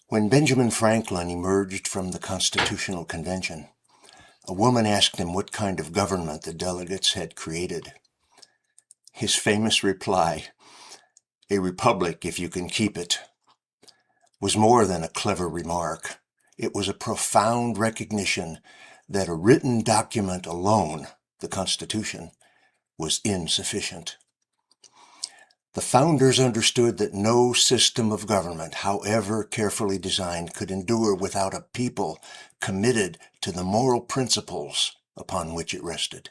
When Benjamin Franklin emerged from the Constitutional Convention, a woman asked him what kind of government the delegates had created. His famous reply, "A republic if you can keep it," was more than a clever remark. It was a profound recognition that a written document alone, the Constitution, was insufficient. The founders understood that no system of government, however carefully designed, could endure without a people committed to the moral principles upon which it rested.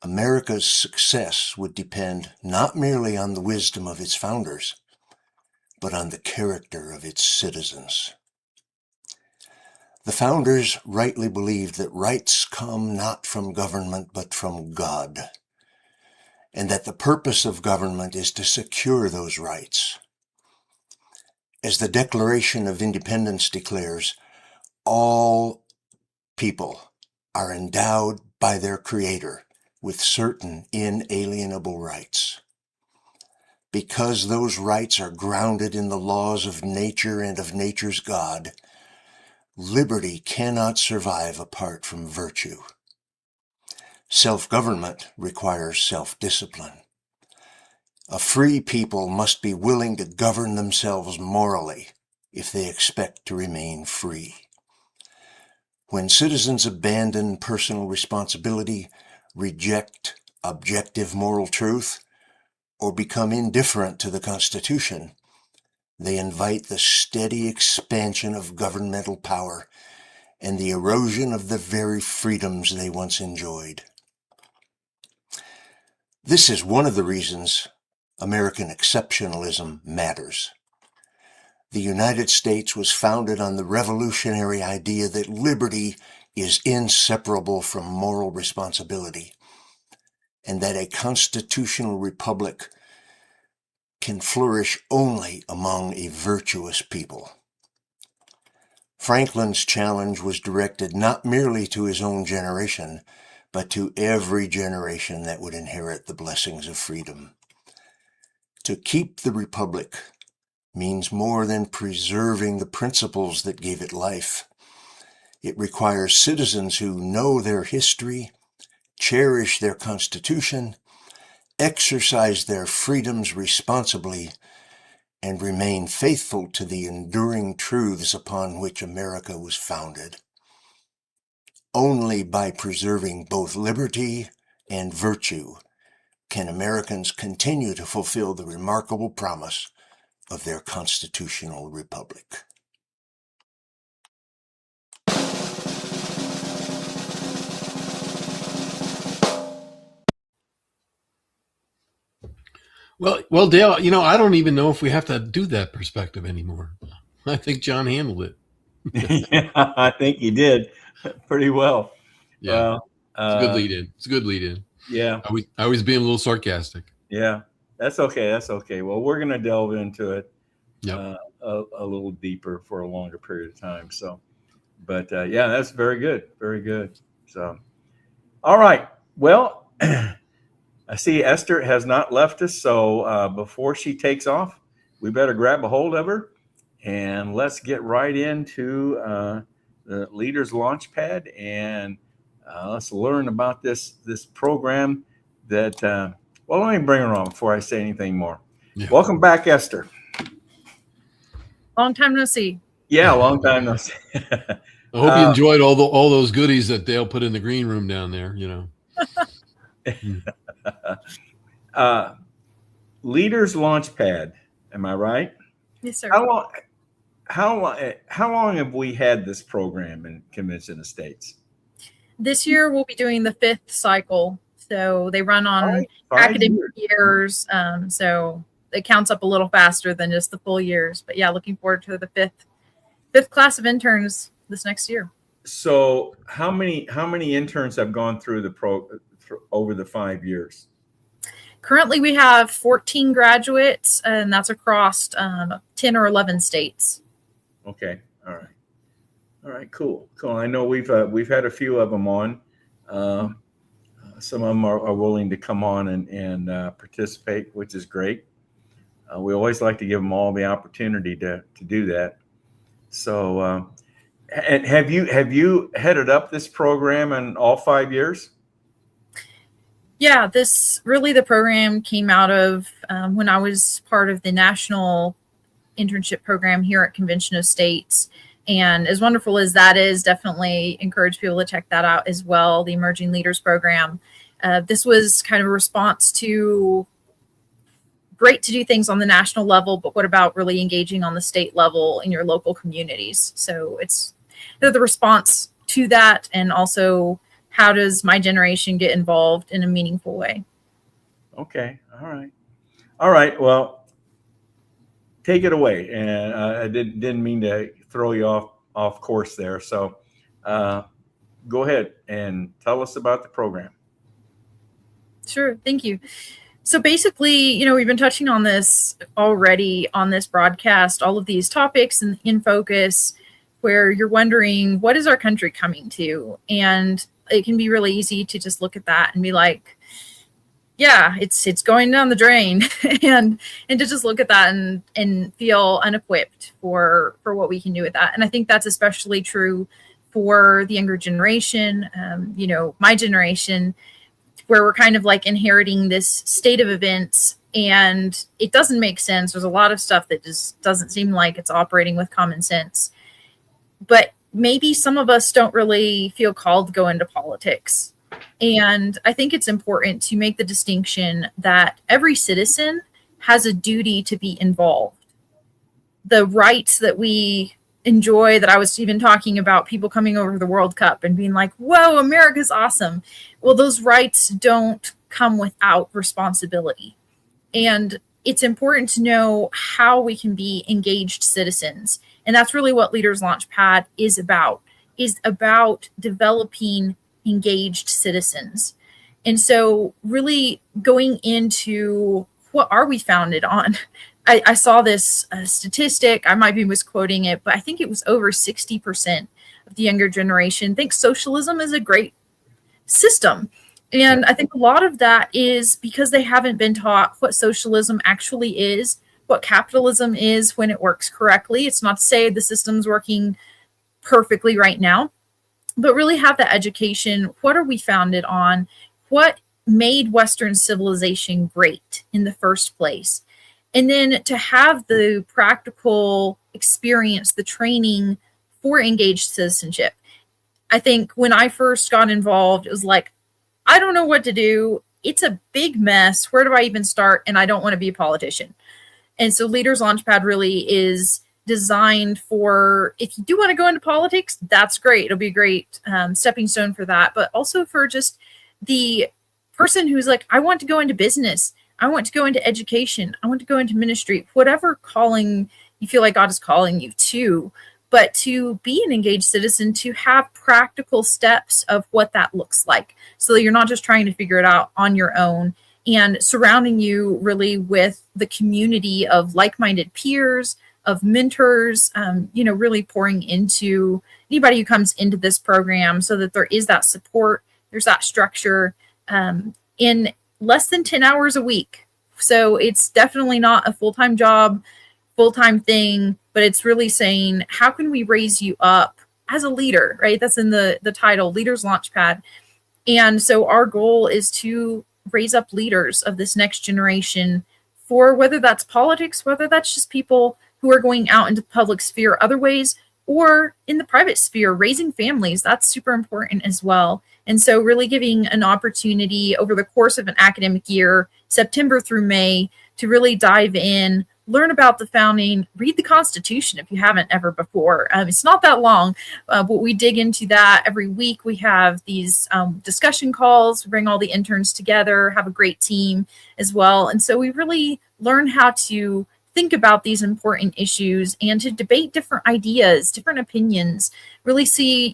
America's success would depend not merely on the wisdom of its founders, but on the character of its citizens. The founders rightly believed that rights come not from government but from God, and that the purpose of government is to secure those rights. As the Declaration of Independence declares, all people are endowed by their Creator with certain inalienable rights. Because those rights are grounded in the laws of nature and of nature's God, liberty cannot survive apart from virtue. Self-government requires self-discipline. A free people must be willing to govern themselves morally if they expect to remain free. When citizens abandon personal responsibility, reject objective moral truth, or become indifferent to the Constitution, they invite the steady expansion of governmental power and the erosion of the very freedoms they once enjoyed. This is one of the reasons American exceptionalism matters. The United States was founded on the revolutionary idea that liberty is inseparable from moral responsibility, and that a constitutional republic can flourish only among a virtuous people. Franklin's challenge was directed not merely to his own generation, but to every generation that would inherit the blessings of freedom. To keep the republic means more than preserving the principles that gave it life. It requires citizens who know their history, cherish their Constitution, exercise their freedoms responsibly, and remain faithful to the enduring truths upon which America was founded. Only by preserving both liberty and virtue can Americans continue to fulfill the remarkable promise of their constitutional republic. Well, Dale, I don't even know if we have to do that perspective anymore. I think John handled it. Yeah, I think he did pretty well. Yeah, Well, it's a good lead in. It's a good lead in. Yeah, I was being a little sarcastic. yeah, that's okay. That's okay. Well, we're going to delve into it Yep. a little deeper for a longer period of time. So, but yeah, that's very good. Very good. So, all right. Well, I see Esther has not left us. So before she takes off, we better grab a hold of her and let's get right into the Leaders Launchpad and let's learn about this program that, well, let me bring her on before I say anything more. Yeah. Welcome back, Esther. Long time no see. Yeah, long time no see. I hope you enjoyed all those goodies that Dale put in the green room down there, Leaders Launchpad, am I right? Yes, sir. How long have we had this program in Convention of States? This year we'll be doing the 5th cycle. So they run on 5 academic years. years. So it counts up a little faster than just the full years. But yeah, looking forward to the fifth class of interns this next year. So how many interns have gone through the over the 5 years? Currently, we have 14 graduates, and that's across 10 or 11 states. Okay, all right, cool. I know we've had a few of them on. Some of them are willing to come on and participate, which is great. We always like to give them all the opportunity to do that. So, and have you headed up this program in all 5 years? Yeah, the program came out of when I was part of the national internship program here at Convention of States. And as wonderful as that is, definitely encourage people to check that out as well, the Emerging Leaders Program. This was kind of a response to great to do things on the national level, but what about really engaging on the state level in your local communities? So it's the response to that, and also how does my generation get involved in a meaningful way? Okay. All right. Well, take it away. And I didn't mean to throw you off course there. So go ahead and tell us about the program. Sure. Thank you. So basically, we've been touching on this already on this broadcast, all of these topics in focus, where you're wondering, what is our country coming to? And it can be really easy to just look at that and be like, yeah, it's going down the drain, and to just look at that and feel unequipped for what we can do with that. And I think that's especially true for the younger generation, my generation, where we're kind of like inheriting this state of events, and it doesn't make sense. There's a lot of stuff that just doesn't seem like it's operating with common sense. But maybe some of us don't really feel called to go into politics. And I think it's important to make the distinction that every citizen has a duty to be involved. The rights that we enjoy, that I was even talking about, people coming over to the World Cup and being like, whoa, America's awesome. Well, those rights don't come without responsibility. And it's important to know how we can be engaged citizens. And that's really what Leaders Launchpad is about developing engaged citizens. And so really going into what are we founded on? I saw this statistic, I might be misquoting it, but I think it was over 60% of the younger generation thinks socialism is a great system. And I think a lot of that is because they haven't been taught what socialism actually is, what capitalism is when it works correctly. It's not to say the system's working perfectly right now, but really have that education. What are we founded on? What made Western civilization great in the first place? And then to have the practical experience, the training for engaged citizenship. I think when I first got involved, it was like, I don't know what to do. It's a big mess. Where do I even start? And I don't want to be a politician. And so Leaders Launchpad really is designed for, if you do want to go into politics, that's great. It'll be a great stepping stone for that. But also for just the person who's like, I want to go into business. I want to go into education. I want to go into ministry, whatever calling you feel like God is calling you to. But to be an engaged citizen, to have practical steps of what that looks like, so that you're not just trying to figure it out on your own, and surrounding you really with the community of like-minded peers, of mentors, really pouring into anybody who comes into this program, so that there is that support, there's that structure in less than 10 hours a week. So it's definitely not a full-time job, full-time thing, but it's really saying, how can we raise you up as a leader, right? That's in the title, Leaders Launchpad. And so our goal is to raise up leaders of this next generation, for whether that's politics, whether that's just people who are going out into the public sphere other ways, or in the private sphere, raising families. That's super important as well. And so really giving an opportunity over the course of an academic year, September through May, to really dive in, learn about the founding, read the Constitution if you haven't ever before. It's not that long, but we dig into that every week. We have these discussion calls, bring all the interns together, have a great team as well. And so we really learn how to think about these important issues and to debate different ideas, different opinions, really see,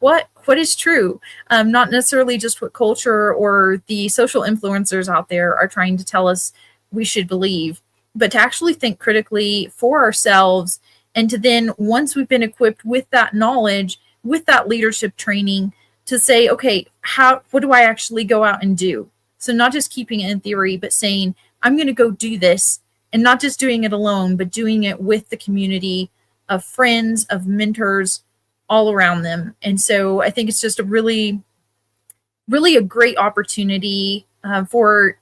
what is true, not necessarily just what culture or the social influencers out there are trying to tell us we should believe, but to actually think critically for ourselves. And to then, once we've been equipped with that knowledge, with that leadership training, to say, okay, what do I actually go out and do? So not just keeping it in theory, but saying, I'm going to go do this, and not just doing it alone, but doing it with the community of friends, of mentors all around them. And so I think it's just a really, really a great opportunity for,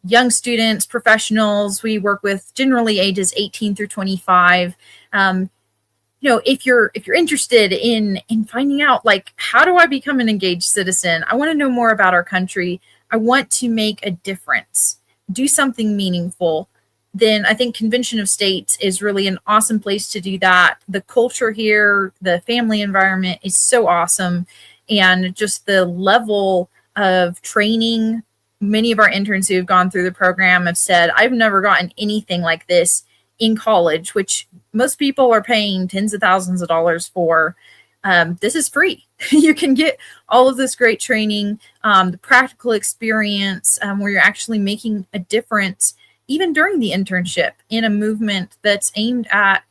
young students, professionals. We work with generally ages 18 through 25. if you're interested in finding out, like, how do I become an engaged citizen? I want to know more about our country. I want to make a difference, do something meaningful. Then I think Convention of States is really an awesome place to do that. The culture here, the family environment is so awesome. And just the level of training, many of our interns who have gone through the program have said, I've never gotten anything like this in college, which most people are paying tens of thousands of dollars for. This is free. You can get all of this great training, the practical experience where you're actually making a difference, even during the internship, in a movement that's aimed at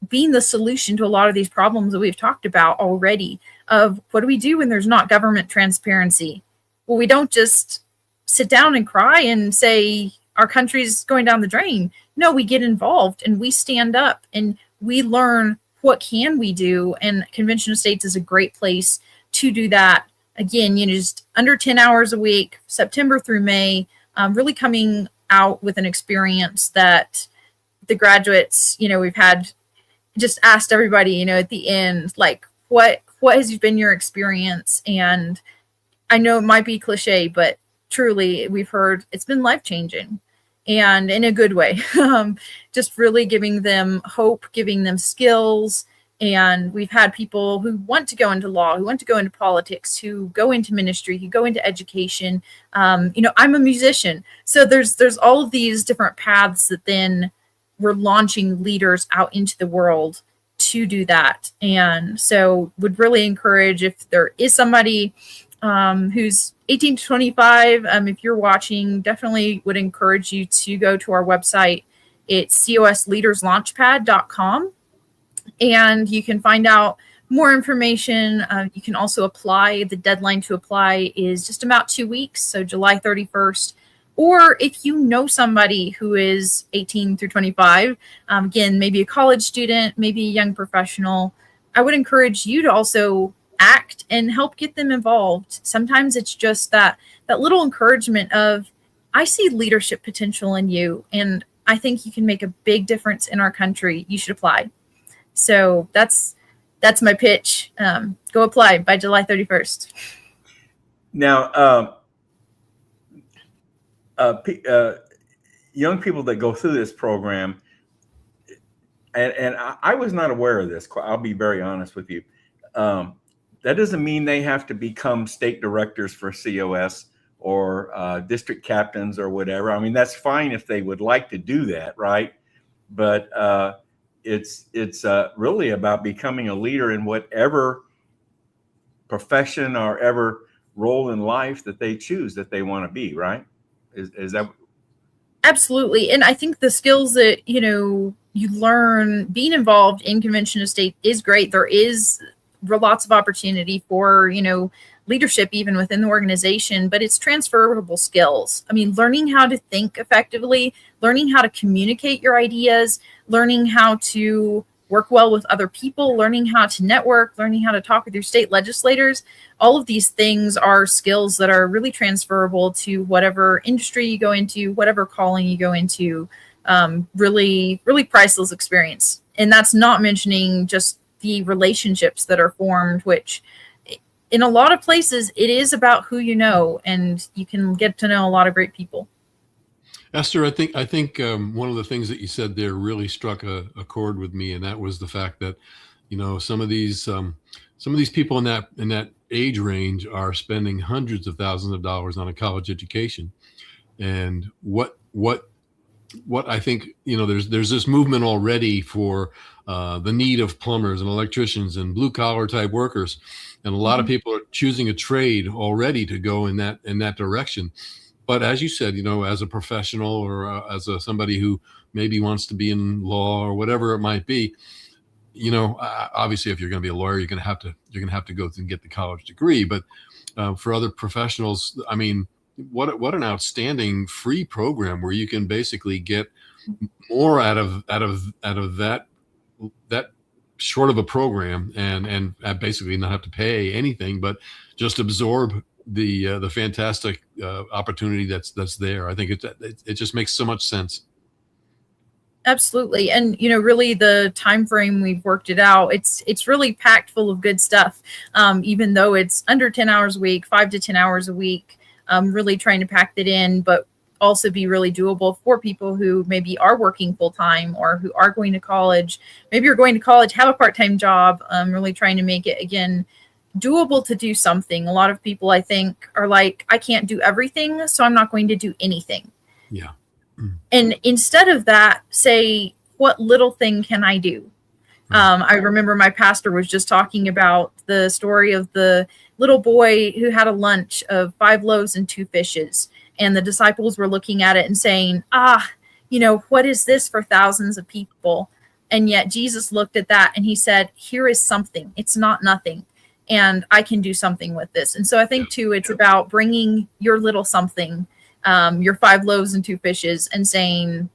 being the solution to a lot of these problems that we've talked about already. Of what do we do when there's not government transparency? Well, we don't just sit down and cry and say our country's going down the drain. No, we get involved and we stand up and we learn what can we do. And Convention of States is a great place to do that. Again, just under 10 hours a week, September through May, really coming out with an experience that the graduates, we've had just asked everybody, at the end, like, what has been your experience? And I know it might be cliche, but truly we've heard it's been life-changing, and in a good way. Just really giving them hope, giving them skills. And we've had people who want to go into law, who want to go into politics, who go into ministry, who go into education. I'm a musician. So there's all of these different paths that then we're launching leaders out into the world to do that. And so would really encourage, if there is somebody who's 18 to 25, if you're watching, definitely would encourage you to go to our website. It's cosleaderslaunchpad.com. And you can find out more information. You can also apply. The deadline to apply is just about 2 weeks, so July 31st. Or if you know somebody who is 18 through 25, again, maybe a college student, maybe a young professional, I would encourage you to also act and help get them involved. Sometimes it's just that little encouragement of, I see leadership potential in you, and I think you can make a big difference in our country. You should apply. So that's my pitch. Go apply by July 31st. Now, young people that go through this program, and I was not aware of this. I'll be very honest with you. That doesn't mean they have to become state directors for COS or district captains or whatever. I mean, that's fine if they would like to do that, right? But it's really about becoming a leader in whatever profession or ever role in life that they choose that they want to be, right? Is that? Absolutely. And I think the skills that, you learn being involved in Convention of State is great. There is lots of opportunity for, leadership even within the organization, but it's transferable skills. I mean, learning how to think effectively, learning how to communicate your ideas, learning how to work well with other people, learning how to network, learning how to talk with your state legislators. All of these things are skills that are really transferable to whatever industry you go into, whatever calling you go into. Really, really priceless experience. And that's not mentioning just the relationships that are formed, which in a lot of places, it is about who you know, and you can get to know a lot of great people. Esther, I think one of the things that you said there really struck a chord with me, and that was the fact that, some of these people in that age range are spending hundreds of thousands of dollars on a college education, and what I think, there's this movement already for the need of plumbers and electricians and blue collar type workers, and a lot of people are choosing a trade already to go in that direction. But as you said, as a professional or as somebody who maybe wants to be in law or whatever it might be, obviously, if you're going to be a lawyer, you're going to have to go and get the college degree. But for other professionals, I mean, what an outstanding free program where you can basically get more out of that short of a program and basically not have to pay anything, but just absorb the fantastic opportunity that's there. I think it just makes so much sense. Absolutely. And really the time frame we've worked it out, it's really packed full of good stuff. Even though it's under 10 hours a week, 5 to 10 hours a week, really trying to pack that in, but also be really doable for people who maybe are working full time or who are going to college. Maybe you're going to college, have a part-time job, really trying to make it, again, doable to do something. A lot of people, I think, are like, I can't do everything, so I'm not going to do anything. Yeah. And instead of that, say, what little thing can I do? I remember my pastor was just talking about the story of the little boy who had a lunch of 5 loaves and 2 fishes. And the disciples were looking at it and saying, what is this for thousands of people? And yet Jesus looked at that and he said, here is something. It's not nothing. And I can do something with this. And so I think, too, it's about bringing your little something, your 5 loaves and 2 fishes, and saying,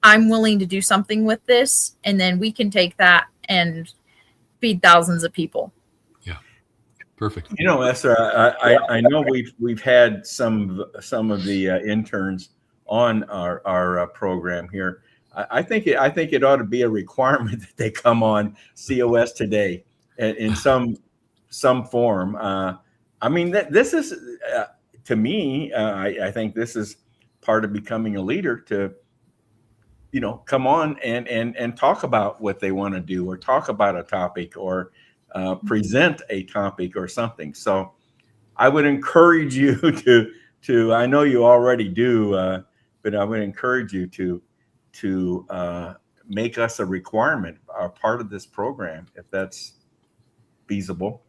I'm willing to do something with this. And then we can take that and feed thousands of people. Yeah. Perfect. Esther, I know we've had some of the interns on our program here. I think it ought to be a requirement that they come on COS Today in some form. I mean, this is to me. I think this is part of becoming a leader, to come on and talk about what they want to do, or talk about a topic, or present a topic or something. So I would encourage you to I know you already do, but I would encourage you to make us a requirement, a part of this program, if that's feasible.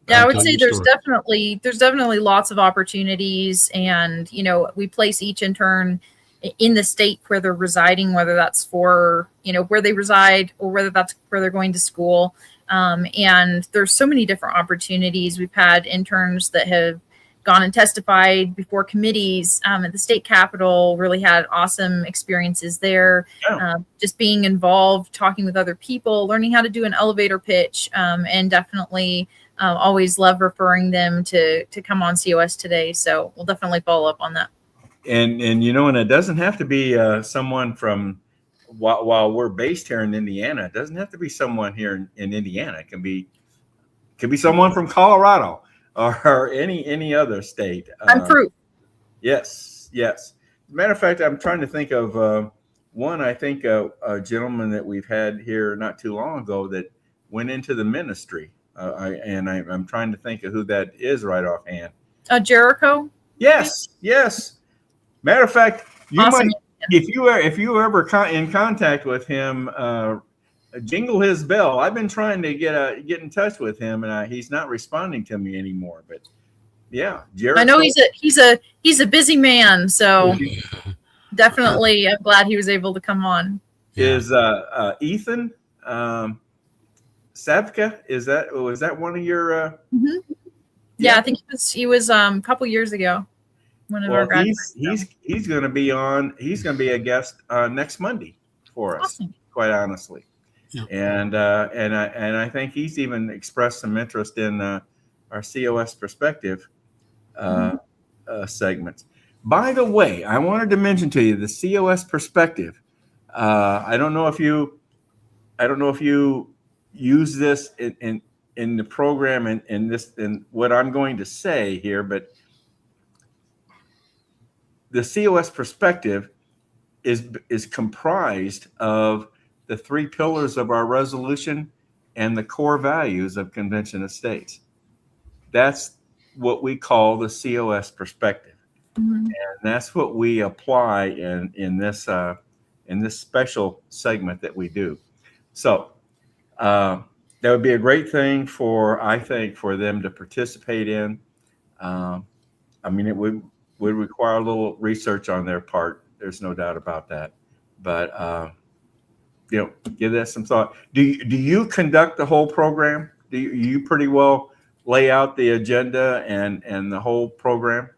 Yeah, I would say there's definitely lots of opportunities, and we place each intern in the state where they're residing, whether that's for where they reside or whether that's where they're going to school. And there's so many different opportunities. We've had interns that have gone and testified before committees at the state capitol, really had awesome experiences there. Yeah. Just being involved, talking with other people, learning how to do an elevator pitch, and definitely always love referring them to come on COS Today. So we'll definitely follow up on that. And it doesn't have to be someone from, while we're based here in Indiana, it doesn't have to be someone here in Indiana. It can be someone from Colorado or any other state. I'm proof. Yes. As a matter of fact, I'm trying to think of one. I think a gentleman that we've had here not too long ago that went into the ministry. I'm trying to think of who that is right offhand. Jericho. Yes. Matter of fact, you Awesome. might, if you were ever in contact with him, jingle his bell. I've been trying to get in touch with him, and he's not responding to me anymore. But yeah, Jericho. I know he's a busy man, so definitely I'm glad he was able to come on. Is Ethan Savka? Was that one of your? Yeah, I think he was a couple years ago. One of our graduates. He's going to be on. He's going to be a guest next Monday for us. Awesome. Quite honestly. Yeah. And I think he's even expressed some interest in our COS Perspective segments. By the way, I wanted to mention to you the COS Perspective. I don't know if you use this in the program in what I'm going to say here, but the COS Perspective is comprised of the 3 pillars of our resolution and the core values of Convention of States. That's what we call the COS Perspective. Mm-hmm. And that's what we apply in this special segment that we do. So that would be a great thing for them to participate in. I mean, it would require a little research on their part. There's no doubt about that. But give that some thought. Do you conduct the whole program? Do you pretty well lay out the agenda and the whole program?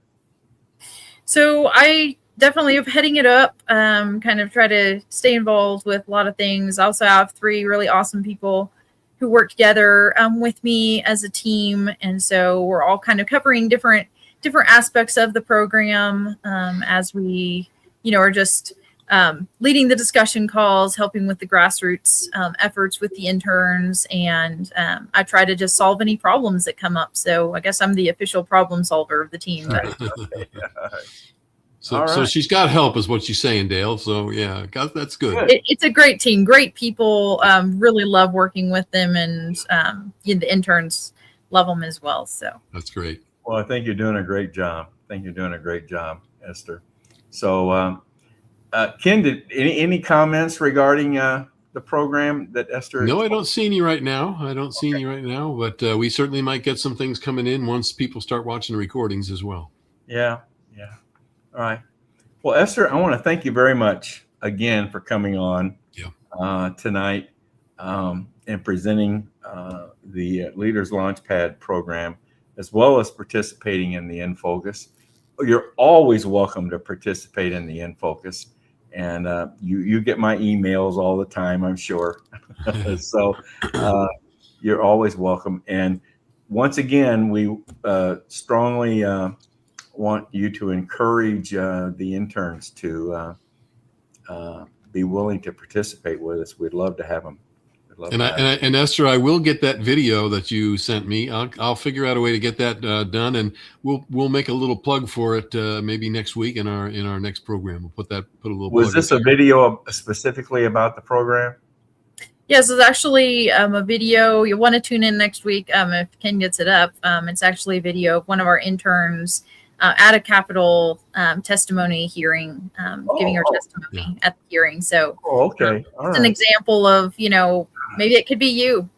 So I definitely am heading it up, kind of try to stay involved with a lot of things. I also have 3 really awesome people who work together with me as a team. And so we're all kind of covering different aspects of the program as we, are just leading the discussion calls, helping with the grassroots efforts with the interns, and I try to just solve any problems that come up. So I guess I'm the official problem solver of the team. But So, All so right. she's got help, is what she's saying, Dale. So yeah, that's good. it's a great team, great people. Really love working with them, and the interns love them as well. So That's great. Well, I think you're doing a great job. Esther. So, Ken, did any comments regarding the program that Esther? No, I don't see any right now. But we certainly might get some things coming in once people start watching the recordings as well. Yeah. All right. Well, Esther, I want to thank you very much again for coming on tonight and presenting the Leaders Launchpad program, as well as participating in the InFocus. You're always welcome to participate in the InFocus, and you get my emails all the time, I'm sure. So you're always welcome. And once again, we strongly want you to encourage the interns to be willing to participate with us. We'd love to have them. And Esther, I will get that video that you sent me. I'll figure out a way to get that done, and we'll make a little plug for it maybe next week in our next program. We'll put a little. Was this a video specifically about the program? yes, it's actually a video. You'll want to tune in next week if Ken gets it up. It's actually a video of one of our interns at a Capitol testimony hearing, giving her testimony at the hearing. So okay. All it's right. an example of, maybe it could be you.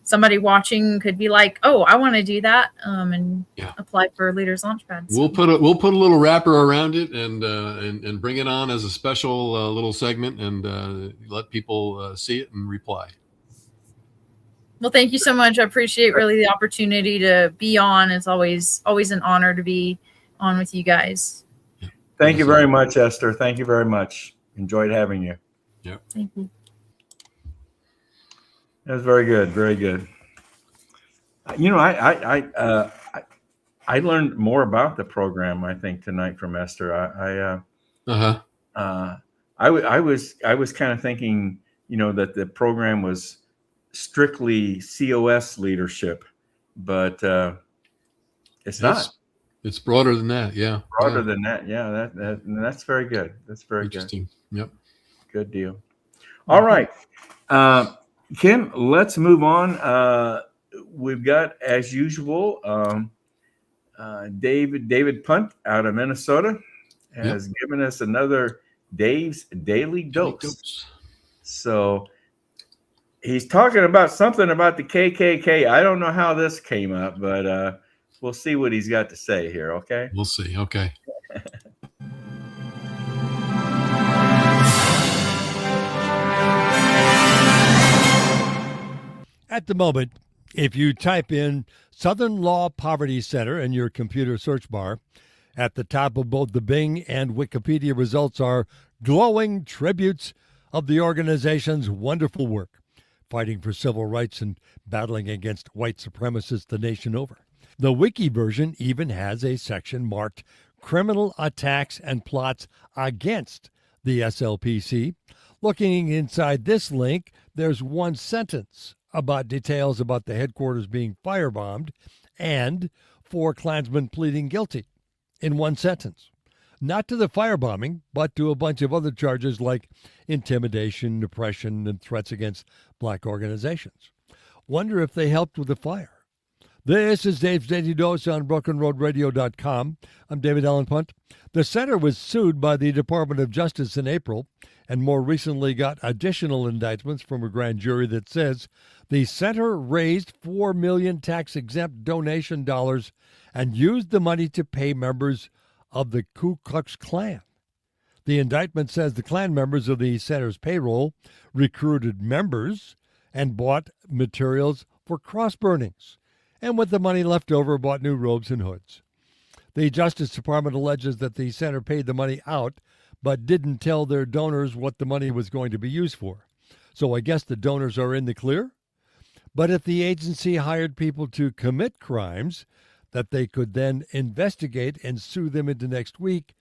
Somebody watching could be like, oh, I want to do that and apply for Leaders Launchpad. So We'll put a little wrapper around it and bring it on as a special little segment and let people see it and reply. well, thank you so much. I appreciate really the opportunity to be on. It's always an honor to be on with you guys. Thank you very much, Esther. Thank you very much. Enjoyed having you. Thank you. That was very good. Very good. I learned more about the program, I think, tonight from Esther. I was kind of thinking, that the program was strictly COS leadership, but it's not. It's broader than that. Yeah. Broader than that. Yeah. That's very good. That's very good. Interesting. Yep. Good deal. All right. Ken, let's move on. We've got, as usual, David Punt out of Minnesota has given us another Dave's Daily Dose. So he's talking about something about the KKK. I don't know how this came up, but we'll see what he's got to say here. Okay. We'll see. Okay. At the moment, if you type in Southern Law Poverty Center in your computer search bar, at the top of both the Bing and Wikipedia results are glowing tributes of the organization's wonderful work, fighting for civil rights and battling against white supremacists the nation over. The wiki version even has a section marked Criminal Attacks and Plots Against the SLPC. Looking inside this link, there's one sentence about details about the headquarters being firebombed and 4 Klansmen pleading guilty in one sentence. Not to the firebombing, but to a bunch of other charges like intimidation, oppression, and threats against black organizations. Wonder if they helped with the fire. This is Dave's Daily Dose on BrokenRoadRadio.com. I'm David Allen Punt. The center was sued by the Department of Justice in April and more recently got additional indictments from a grand jury that says the center raised $4 million tax-exempt donation dollars and used the money to pay members of the Ku Klux Klan. The indictment says the Klan members of the center's payroll recruited members and bought materials for cross burnings, and with the money left over, bought new robes and hoods. The Justice Department alleges that the center paid the money out, but didn't tell their donors what the money was going to be used for. So I guess the donors are in the clear? But if the agency hired people to commit crimes that they could then investigate and sue them into next week,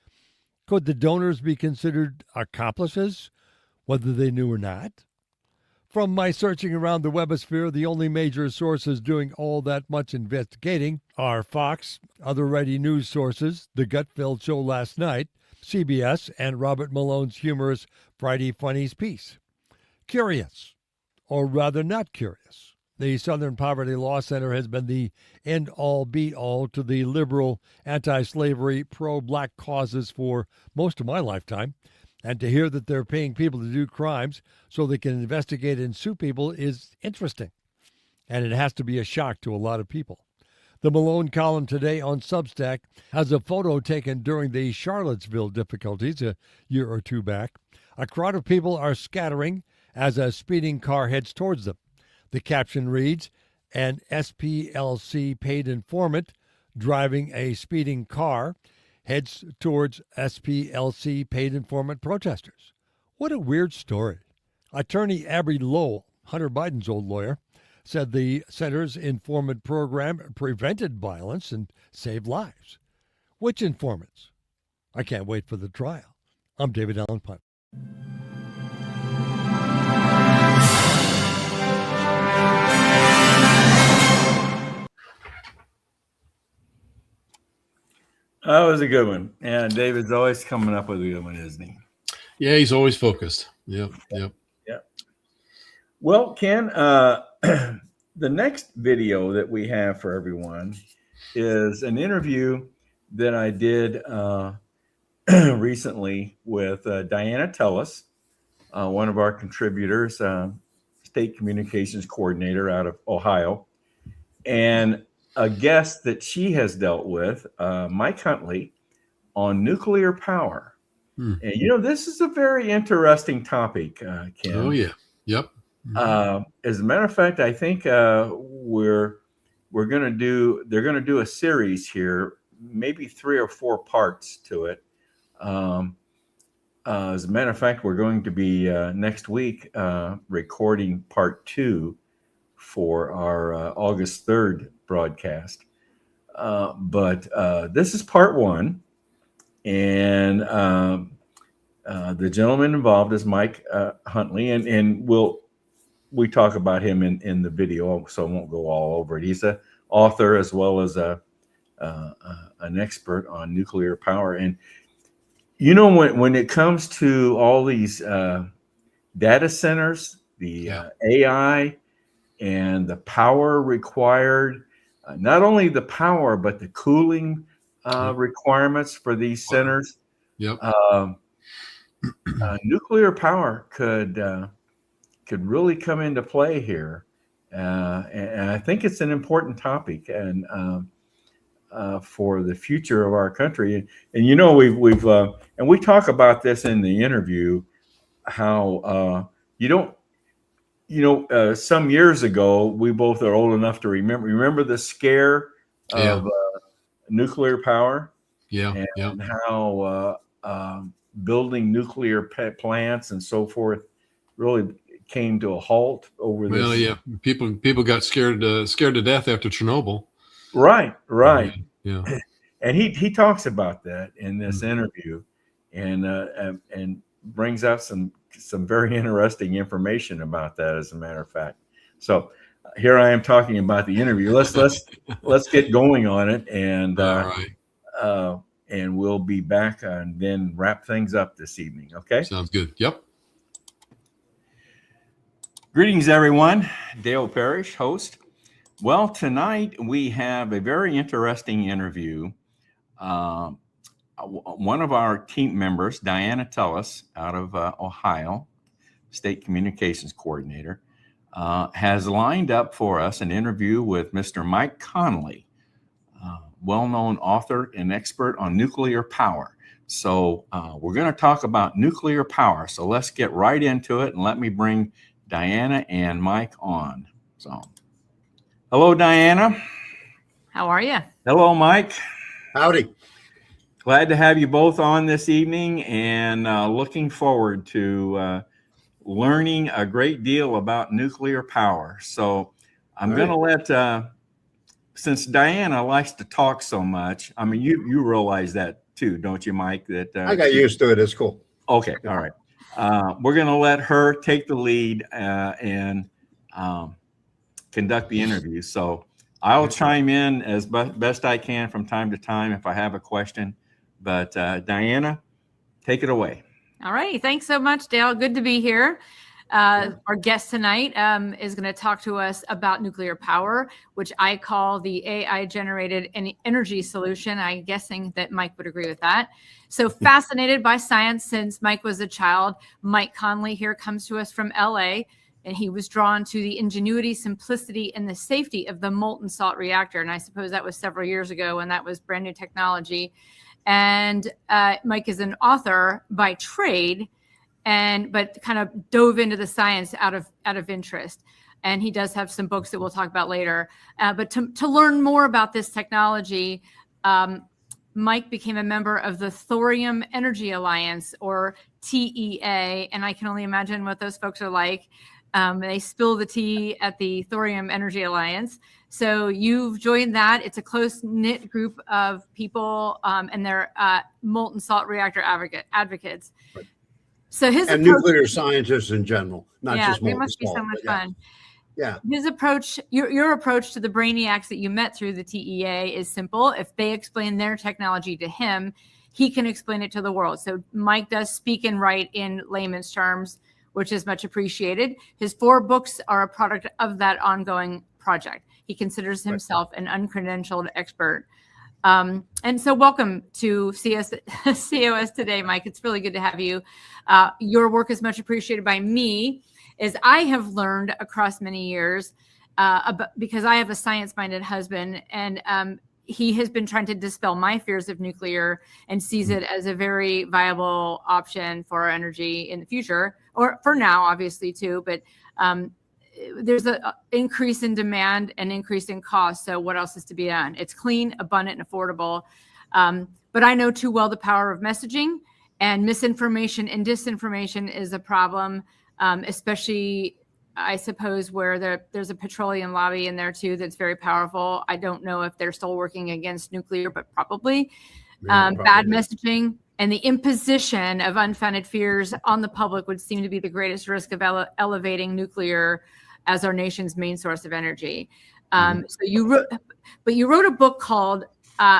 Could the donors be considered accomplices, whether they knew or not? From my searching around the webosphere, the only major sources doing all that much investigating are Fox, other ready news sources, The Gutfeld Show last night, CBS, and Robert Malone's humorous Friday Funnies piece. Curious, or rather not curious. The Southern Poverty Law Center has been the end-all, be-all to the liberal, anti-slavery, pro-black causes for most of my lifetime. And to hear that they're paying people to do crimes so they can investigate and sue people is interesting. And it has to be a shock to a lot of people. The Malone column today on Substack has a photo taken during the Charlottesville difficulties a year or two back. A crowd of people are scattering as a speeding car heads towards them. The caption reads, "An SPLC paid informant driving a speeding car heads towards SPLC paid informant protesters." What a weird story. Attorney Abby Lowell, Hunter Biden's old lawyer, said the center's informant program prevented violence and saved lives. Which informants? I can't wait for the trial. I'm David Allen Punt. That was a good one. And David's always coming up with a good one, isn't he? Yeah, he's always focused. Yep. Well, Ken, the next video that we have for everyone is an interview that I did recently with Diana Tellis, one of our contributors, state communications coordinator out of Ohio, and a guest that she has dealt with, Mike Huntley, on nuclear power. And, this is a very interesting topic, Ken. Oh, yeah. Yep. As a matter of fact, I think they're going to do a series here, maybe 3 or 4 parts to it. As a matter of fact, we're going to be next week recording part 2 for our August 3rd broadcast. But this is part 1. And the gentleman involved is Mike Huntley, and we talk about him in the video, so I won't go all over it. He's an author as well as an expert on nuclear power. And when it comes to all these data centers, the AI and the power required, not only the power but the cooling requirements for these centers. Yep. Nuclear power could really come into play here, and I think it's an important topic and for the future of our country. And we've and we talk about this in the interview, how some years ago, we both are old enough to remember the scare of nuclear power. And how building nuclear plants and so forth really came to a halt over this. Well, yeah, people got scared to death after Chernobyl. Right. Yeah. And he talks about that in this interview, and brings out some very interesting information about that, as a matter of fact. So here I am talking about the interview. Let's get going on it, and all right. And we'll be back and then wrap things up this evening. Okay. Sounds good. Yep. Greetings, everyone. Dale Parrish, host. Well, tonight we have a very interesting interview. One of our team members, Diana Tellis, out of Ohio, state communications coordinator, has lined up for us an interview with Mr. Mike Connolly, well-known author and expert on nuclear power. So we're going to talk about nuclear power. So let's get right into it, and let me bring Diana and Mike on. So, hello, Diana. How are you? Hello, Mike. Howdy. Glad to have you both on this evening, and looking forward to learning a great deal about nuclear power. So I'm going to let, since Diana likes to talk so much, I mean, you realize that too, don't you, Mike? That I got used to it. It's cool. Okay, all right. We're going to let her take the lead and conduct the interview. So I'll chime in as best I can from time to time if I have a question. But Diana, take it away. All right. Thanks so much, Dale. Good to be here. Our guest tonight is going to talk to us about nuclear power, which I call the AI-generated energy solution. I'm guessing that Mike would agree with that. So fascinated by science since Mike was a child. Mike Conley here comes to us from LA, and he was drawn to the ingenuity, simplicity, and the safety of the molten salt reactor. And I suppose that was several years ago when that was brand new technology. And Mike is an author by trade, but kind of dove into the science out of interest. And he does have some books that we'll talk about later. But to learn more about this technology, Mike became a member of the Thorium Energy Alliance, or TEA, and I can only imagine what those folks are like. They spill the tea at the Thorium Energy Alliance. So you've joined that. It's a close-knit group of people, and they're molten salt reactor advocates. Right. So his and approach, nuclear scientists in general, not just molten they must be salt, so much but fun. Yeah. His approach, your approach to the brainiacs that you met through the TEA is simple. If they explain their technology to him, he can explain it to the world. So Mike does speak and write in layman's terms, which is much appreciated. His 4 books are a product of that ongoing project. He considers himself an uncredentialed expert. And so welcome to COS today, Mike. It's really good to have you. Your work is much appreciated by me, as I have learned across many years, because I have a science-minded husband, and he has been trying to dispel my fears of nuclear and sees it as a very viable option for our energy in the future, or for now, obviously, too. But there's an increase in demand and increase in cost. So what else is to be done? It's clean, abundant, and affordable. But I know too well the power of messaging, and misinformation and disinformation is a problem, especially, I suppose, where there's a petroleum lobby in there too that's very powerful. I don't know if they're still working against nuclear, but probably. Bad messaging and the imposition of unfounded fears on the public would seem to be the greatest risk of elevating nuclear as our nation's main source of energy. So you wrote a book called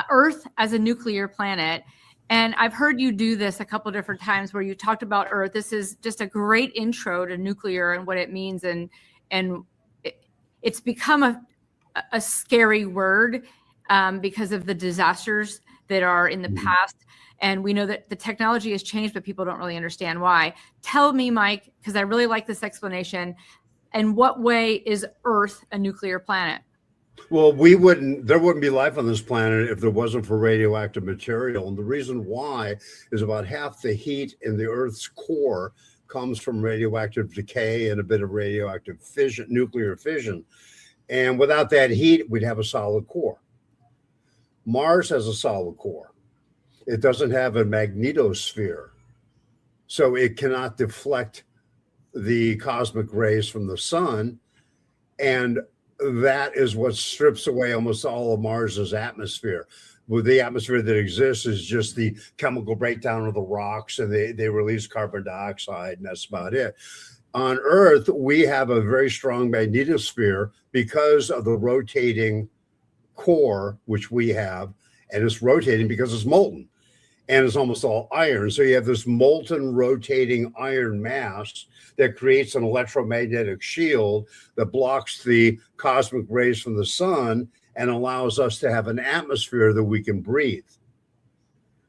Earth as a Nuclear Planet. And I've heard you do this a couple of different times where you talked about Earth. This is just a great intro to nuclear and what it means. And it's become a scary word because of the disasters that are in the past. And we know that the technology has changed, but people don't really understand why. Tell me, Mike, because I really like this explanation. In what way is Earth a nuclear planet? Well, there wouldn't be life on this planet if there wasn't for radioactive material. And the reason why is about half the heat in the Earth's core comes from radioactive decay and a bit of radioactive fission, nuclear fission. And without that heat, we'd have a solid core. Mars has a solid core. It doesn't have a magnetosphere, so it cannot deflect the cosmic rays from the sun. And that is what strips away almost all of Mars's atmosphere. Well, the atmosphere that exists is just the chemical breakdown of the rocks, and they release carbon dioxide, and that's about it. On Earth, we have a very strong magnetosphere because of the rotating core, which we have, and it's rotating because it's molten, and it's almost all iron. So you have this molten rotating iron mass that creates an electromagnetic shield that blocks the cosmic rays from the sun and allows us to have an atmosphere that we can breathe.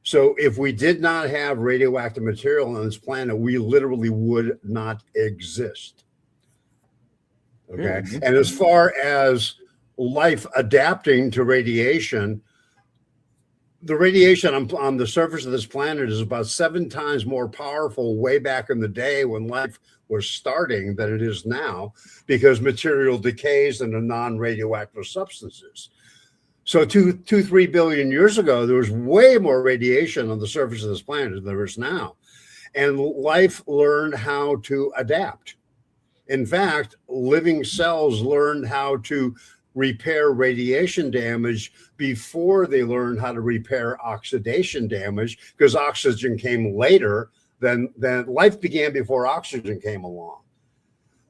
So if we did not have radioactive material on this planet, we literally would not exist. Okay. And as far as life adapting to radiation, the radiation on the surface of this planet is about 7 times more powerful way back in the day when life was starting than it is now, because material decays into non-radioactive substances. So 3 billion years ago, there was way more radiation on the surface of this planet than there is now. And life learned how to adapt. In fact, living cells learned how to repair radiation damage before they learned how to repair oxidation damage, because oxygen came later than life began before oxygen came along.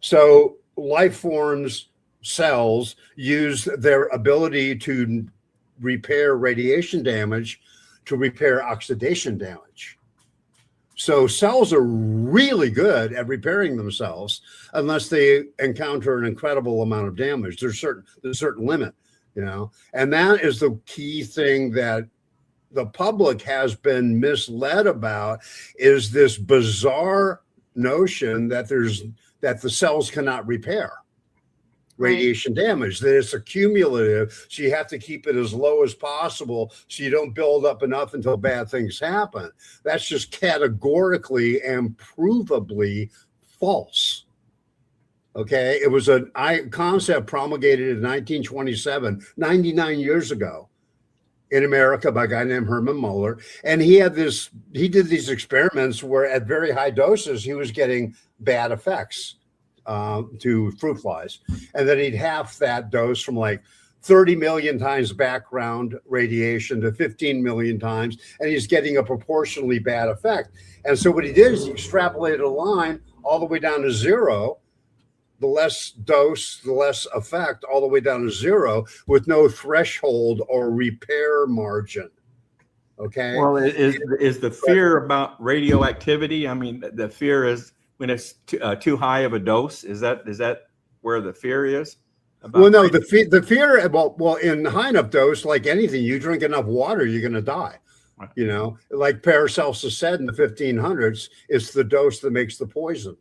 So life forms, cells, use their ability to repair radiation damage to repair oxidation damage. So cells are really good at repairing themselves unless they encounter an incredible amount of damage. There's a certain limit, you know, and that is the key thing that the public has been misled about, is this bizarre notion that the cells cannot repair radiation damage, that it's accumulative, so you have to keep it as low as possible so you don't build up enough until bad things happen. That's just categorically and provably false. Okay, it was a concept promulgated in 1927, 99 years ago, in America by a guy named Herman Muller. And he did these experiments where at very high doses, he was getting bad effects to fruit flies. And then he'd half that dose from like 30 million times background radiation to 15 million times, and he's getting a proportionally bad effect. And so what he did is he extrapolated a line all the way down to zero. The less dose, the less effect, all the way down to zero, with no threshold or repair margin. Okay. Well, is the fear about radioactivity? I mean, the fear is when it's too high of a dose. Is that where the fear is? Well, no, the fear. Well, in high enough dose, like anything, you drink enough water, you're going to die. Right. You know, like Paracelsus said in the 1500s, it's the dose that makes the poison.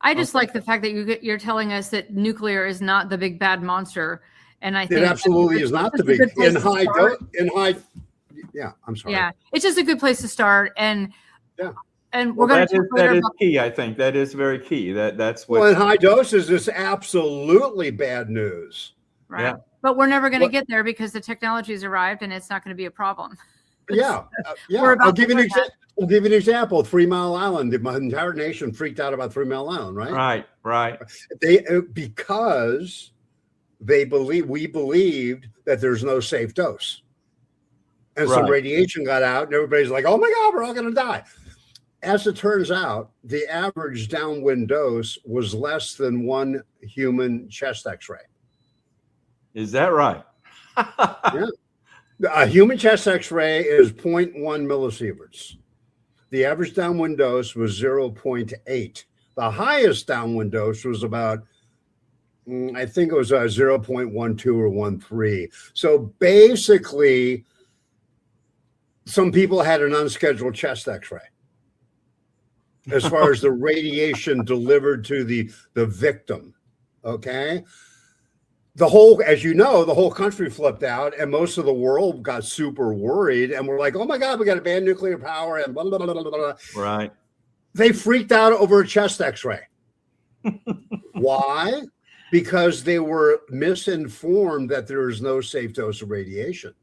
I just like the fact that you're telling us that nuclear is not the big bad monster, and I think It absolutely is not the big in high dose. In high, yeah. I'm sorry. Yeah, it's just a good place to start, and yeah. And we're Well, going to talk that later is about key. I think that is very key. That's what. Well, in high doses is absolutely bad news. right, Yeah. but we're never going to What- get there because the technology's arrived, and it's not going to be a problem. Yeah, yeah. We're about I'll give you to an learn that. I'll give you an example. 3 Mile Island. The entire nation freaked out about 3 Mile Island, right? Right. Because we believed that there's no safe dose, and some Right. radiation got out, and everybody's like, "Oh my God, we're all going to die." As it turns out, the average downwind dose was less than 1 human chest X-ray. Is that right? Yeah. A human chest X-ray is 0.1 millisieverts. The average downwind dose was 0.8. The highest downwind dose was about, I think it was 0.12 or 13. So basically, some people had an unscheduled chest X-ray as far as the radiation delivered to the victim. Okay. As you know, the whole country flipped out, and most of the world got super worried, and we're like, "Oh my God, we got to ban nuclear power," and blah, blah, blah, blah, blah. Right. They freaked out over a chest X-ray. Why? Because they were misinformed that there is no safe dose of radiation.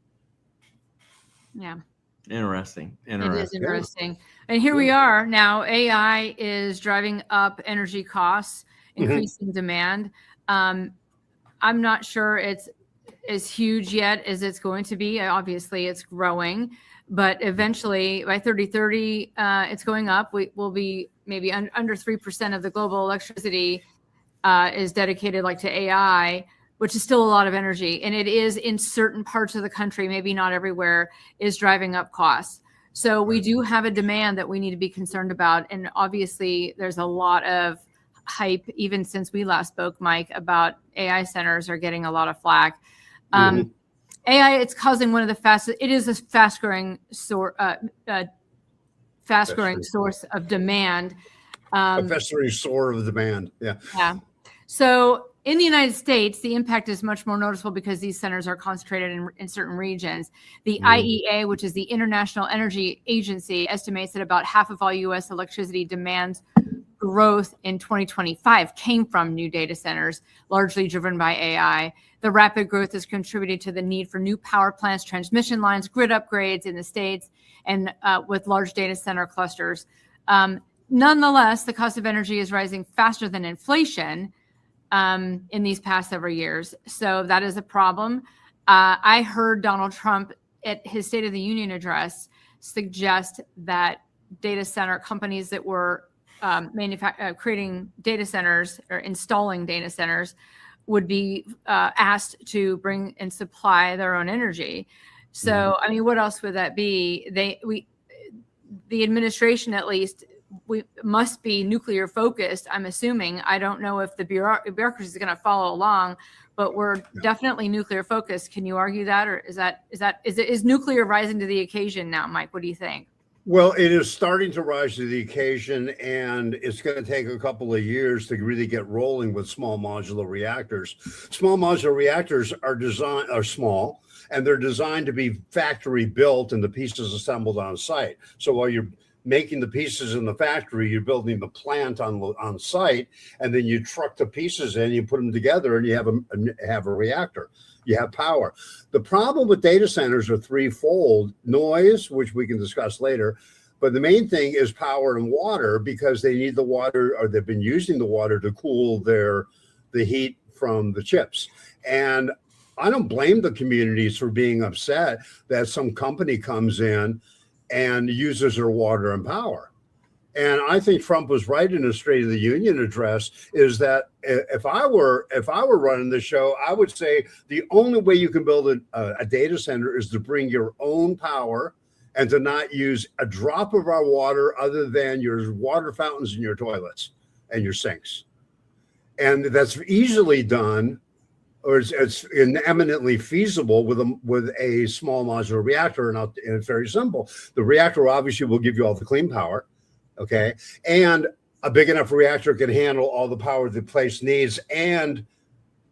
Yeah. Interesting. It is interesting. And here we are now. AI is driving up energy costs, increasing demand. I'm not sure it's as huge yet as it's going to be. Obviously, it's growing, but eventually by 2030, it's going up. We will be maybe under 3% of the global electricity is dedicated like to AI, which is still a lot of energy. And it is in certain parts of the country, maybe not everywhere, is driving up costs. So we do have a demand that we need to be concerned about. And obviously, there's a lot of hype, even since we last spoke, Mike, about AI centers are getting a lot of flack. AI, it's causing one of the fastest, it is a fast growing source of demand. A festering sore of demand. Yeah. Yeah. So in the United States, the impact is much more noticeable because these centers are concentrated in certain regions. The IEA, which is the International Energy Agency, estimates that about half of all U.S. electricity demands growth in 2025 came from new data centers, largely driven by AI. The rapid growth has contributed to the need for new power plants, transmission lines, grid upgrades in the States, and with large data center clusters. Nonetheless, the cost of energy is rising faster than inflation. in these past several years. So that is a problem. I heard Donald Trump at his State of the Union address suggest that data center companies that were creating data centers or installing data centers would be asked to bring and supply their own energy. So, I mean, what else would that be? The administration, at least, we must be nuclear focused. I'm assuming. I don't know if the bureaucracy is going to follow along, but we're definitely nuclear focused. Can you argue that, or is nuclear rising to the occasion now, Mike? What do you think? Well, it is starting to rise to the occasion, and it's going to take a couple of years to really get rolling with small modular reactors. Small modular reactors are small, and they're designed to be factory built and the pieces assembled on site. So while you're making the pieces in the factory, you're building the plant on site, and then you truck the pieces in, you put them together, and you have a reactor. You have power. The problem with data centers are threefold: noise, which we can discuss later, but the main thing is power and water, because they need the water, or they've been using the water to cool the heat from the chips. And I don't blame the communities for being upset that some company comes in and uses their water and power. And I think Trump was right in his State of the Union address, is that if I were running the show, I would say the only way you can build a data center is to bring your own power and to not use a drop of our water other than your water fountains in your toilets and your sinks. And that's easily done, or it's eminently feasible with a small modular reactor. And it's very simple. The reactor obviously will give you all the clean power. Okay. And a big enough reactor can handle all the power the place needs and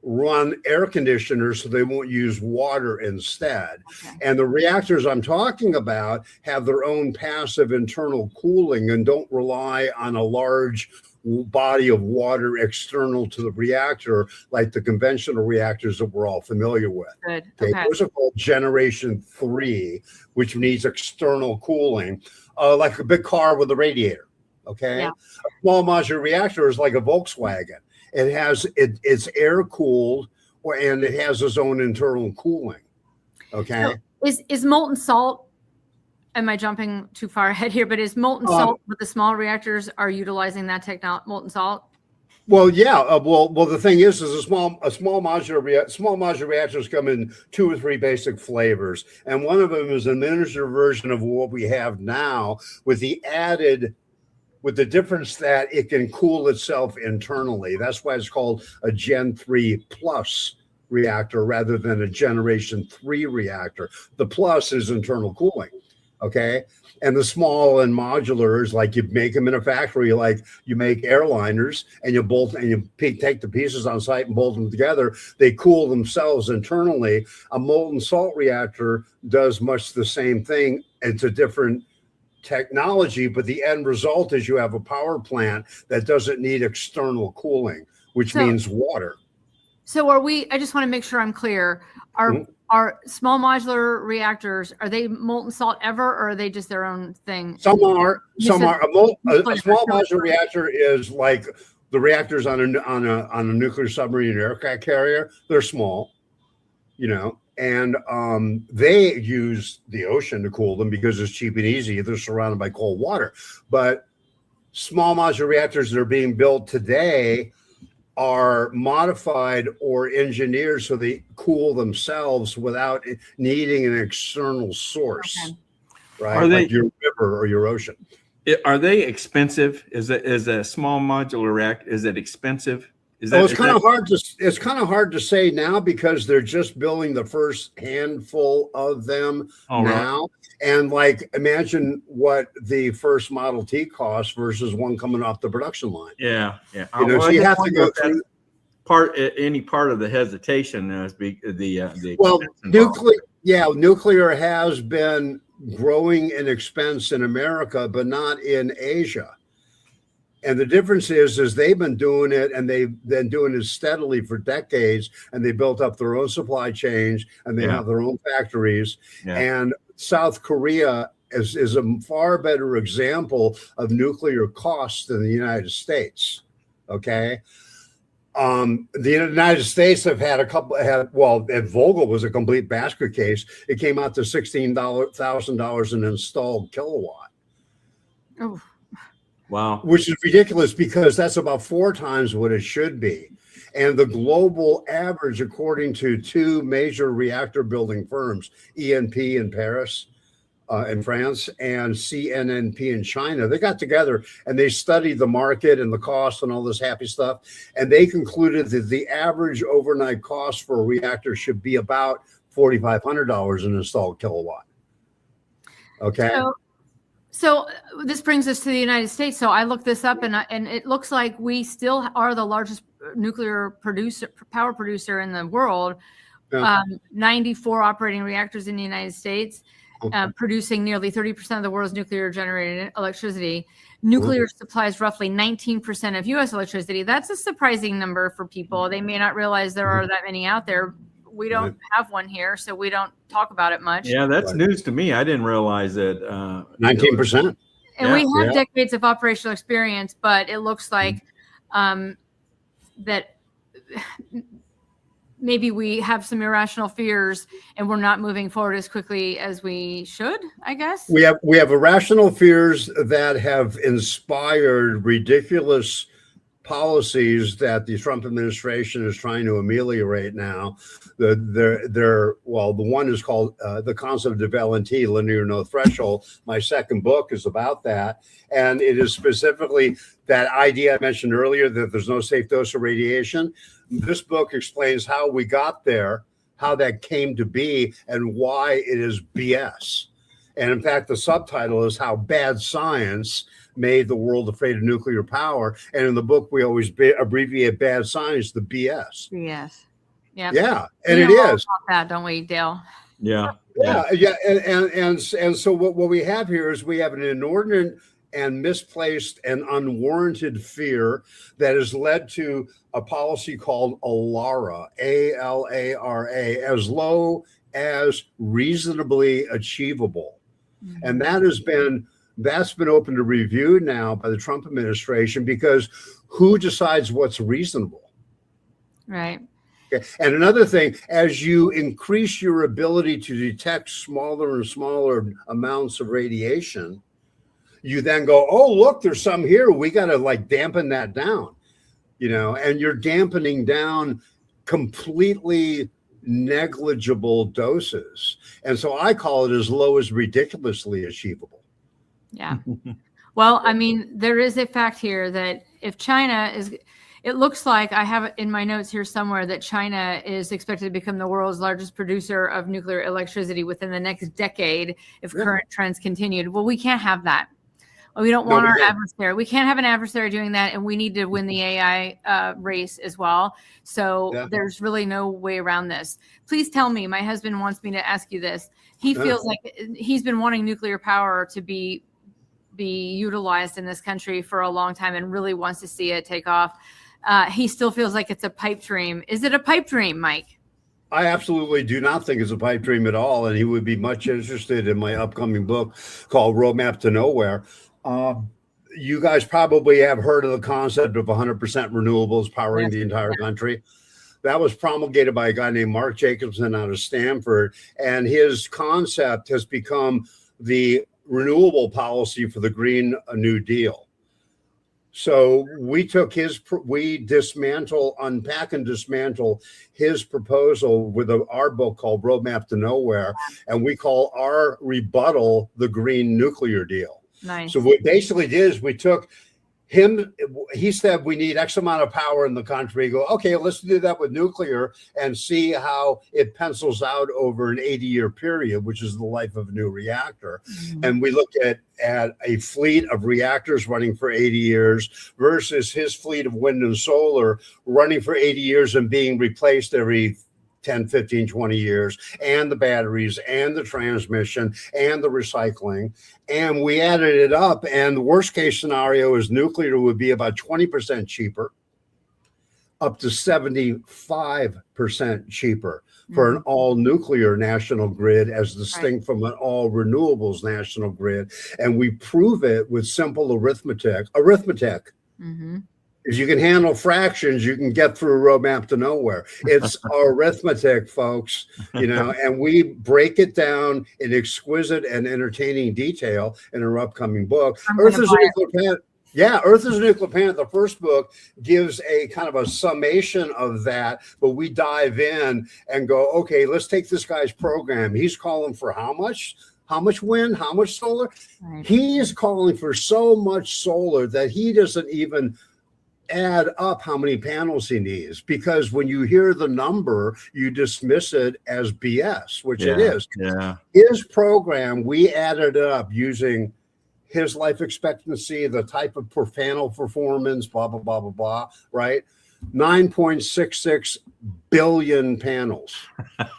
run air conditioners so they won't use water instead. Okay. And the reactors I'm talking about have their own passive internal cooling and don't rely on a large body of water external to the reactor like the conventional reactors that we're all familiar with. Good. Okay. Those are called generation 3, which needs external cooling. Like a big car with a radiator, okay? Yeah. A small modular reactor is like a Volkswagen. It's air cooled, and it has its own internal cooling, okay? So is molten salt? Am I jumping too far ahead here? But is molten salt with the small reactors are utilizing that technology, molten salt? Well, yeah. Well, the thing is a small modular reactors come in 2 or 3 basic flavors, and one of them is a miniature version of what we have now, with the difference that it can cool itself internally. That's why it's called a Gen 3 plus reactor rather than a Generation 3 reactor. The plus is internal cooling. Okay. And the small and modulars, like you make them in a factory, like you make airliners, and you take the pieces on site and bolt them together. They cool themselves internally. A molten salt reactor does much the same thing. It's a different technology, but the end result is you have a power plant that doesn't need external cooling, which means water. So I just want to make sure I'm clear. Are small modular reactors, are they molten salt ever, or are they just their own thing? Some are. A small modular reactor is like the reactors on a nuclear submarine aircraft carrier. They're small, and they use the ocean to cool them because it's cheap and easy. They're surrounded by cold water. But small modular reactors that are being built today are modified or engineered so they cool themselves without needing an external source, right? Like your river or your ocean. Are they expensive? Is a small modular reactor, is it expensive? It's kind of hard to say now, because they're just building the first handful of them now. Right. And imagine what the first Model T costs versus one coming off the production line. Yeah. So you have to go through any part of the hesitation is the nuclear has been growing in expense in America, but not in Asia. And the difference is they've been doing it, and they've been doing it steadily for decades, and they built up their own supply chains, and they have their own factories. Yeah. And South Korea is a far better example of nuclear costs than the United States. Okay. The United States have had a couple. Well, at Vogel was a complete basket case. It came out to $16,000 an installed kilowatt. Oh, Wow. Which is ridiculous because that's about 4 times what it should be. And the global average, according to 2 major reactor building firms, ENP in Paris, in France, and CNNP in China, they got together and they studied the market and the cost and all this happy stuff. And they concluded that the average overnight cost for a reactor should be about $4,500 an installed kilowatt. Okay. So this brings us to the United States. So I looked this up, and it looks like we still are the largest nuclear power producer in the world. Yeah. 94 operating reactors in the United States, producing nearly 30% of the world's nuclear generated electricity. Nuclear supplies roughly 19% of U.S. electricity. That's a surprising number for people. They may not realize there are that many out there. We don't have one here, so we don't talk about it much. Yeah, that's news to me. I didn't realize that. 19%. And we have decades of operational experience, but it looks like that maybe we have some irrational fears and we're not moving forward as quickly as we should, I guess. We have irrational fears that have inspired ridiculous policies that the Trump administration is trying to ameliorate now. The one is called The Concept of LNT, Linear No Threshold. My second book is about that. And it is specifically that idea I mentioned earlier that there's no safe dose of radiation. This book explains how we got there, how that came to be, and why it is BS. And in fact, the subtitle is How Bad Science Made the World Afraid of Nuclear Power. And in the book, we always abbreviate bad science, the BS. Yes. Yeah. Yeah. And we it know all is. about that, don't we, Dale? Yeah. Yeah. And so what we have here is we have an inordinate and misplaced and unwarranted fear that has led to a policy called ALARA, ALARA, as low as reasonably achievable. Mm-hmm. And that's been open to review now by the Trump administration, because who decides what's reasonable? Right. Okay. And another thing, as you increase your ability to detect smaller and smaller amounts of radiation, you then go, oh, look, there's some here. We got to dampen that down, and you're dampening down completely negligible doses. And so I call it as low as ridiculously achievable. Yeah. Well, I mean, there is a fact here that if China is, it looks like I have it in my notes here somewhere that China is expected to become the world's largest producer of nuclear electricity within the next decade if current trends continued. Well, we can't have that. We don't want our adversary. We can't have an adversary doing that, and we need to win the AI race as well. So there's really no way around this. Please tell me, my husband wants me to ask you this. He feels like he's been wanting nuclear power to be utilized in this country for a long time and really wants to see it take off. He still feels like it's a pipe dream. Is it a pipe dream, Mike? I absolutely do not think it's a pipe dream at all. And he would be much interested in my upcoming book called Roadmap to Nowhere. You guys probably have heard of the concept of 100% renewables powering the entire country. That was promulgated by a guy named Mark Jacobson out of Stanford. And his concept has become the renewable policy for the Green New Deal. So we took unpack and dismantle his proposal with our book called Roadmap to Nowhere. And we call our rebuttal the Green Nuclear Deal. Nice. So what we basically did is we took him, he said we need X amount of power in the country. Go, okay, let's do that with nuclear and see how it pencils out over an 80-year period, which is the life of a new reactor. Mm-hmm. And we looked at a fleet of reactors running for 80 years versus his fleet of wind and solar running for 80 years and being replaced every 10, 15, 20 years, and the batteries and the transmission and the recycling. And we added it up, and the worst case scenario is nuclear would be about 20% cheaper, up to 75% cheaper for an all nuclear national grid as distinct from an all renewables national grid. And we prove it with simple arithmetic. Mm-hmm. If you can handle fractions, you can get through a roadmap to nowhere. It's arithmetic, folks, and we break it down in exquisite and entertaining detail in our upcoming book. Earth is a Nuclear Planet. Yeah, Earth is a Nuclear Planet. The first book gives a kind of a summation of that, but we dive in and go, okay, let's take this guy's program. He's calling for how much? How much wind? How much solar? Right. He is calling for so much solar that he doesn't even add up how many panels he needs, because when you hear the number, you dismiss it as BS, which it is. Yeah. His program, we added up using his life expectancy, the type of panel performance, blah, blah, blah, blah, blah, right? 9.66 billion panels.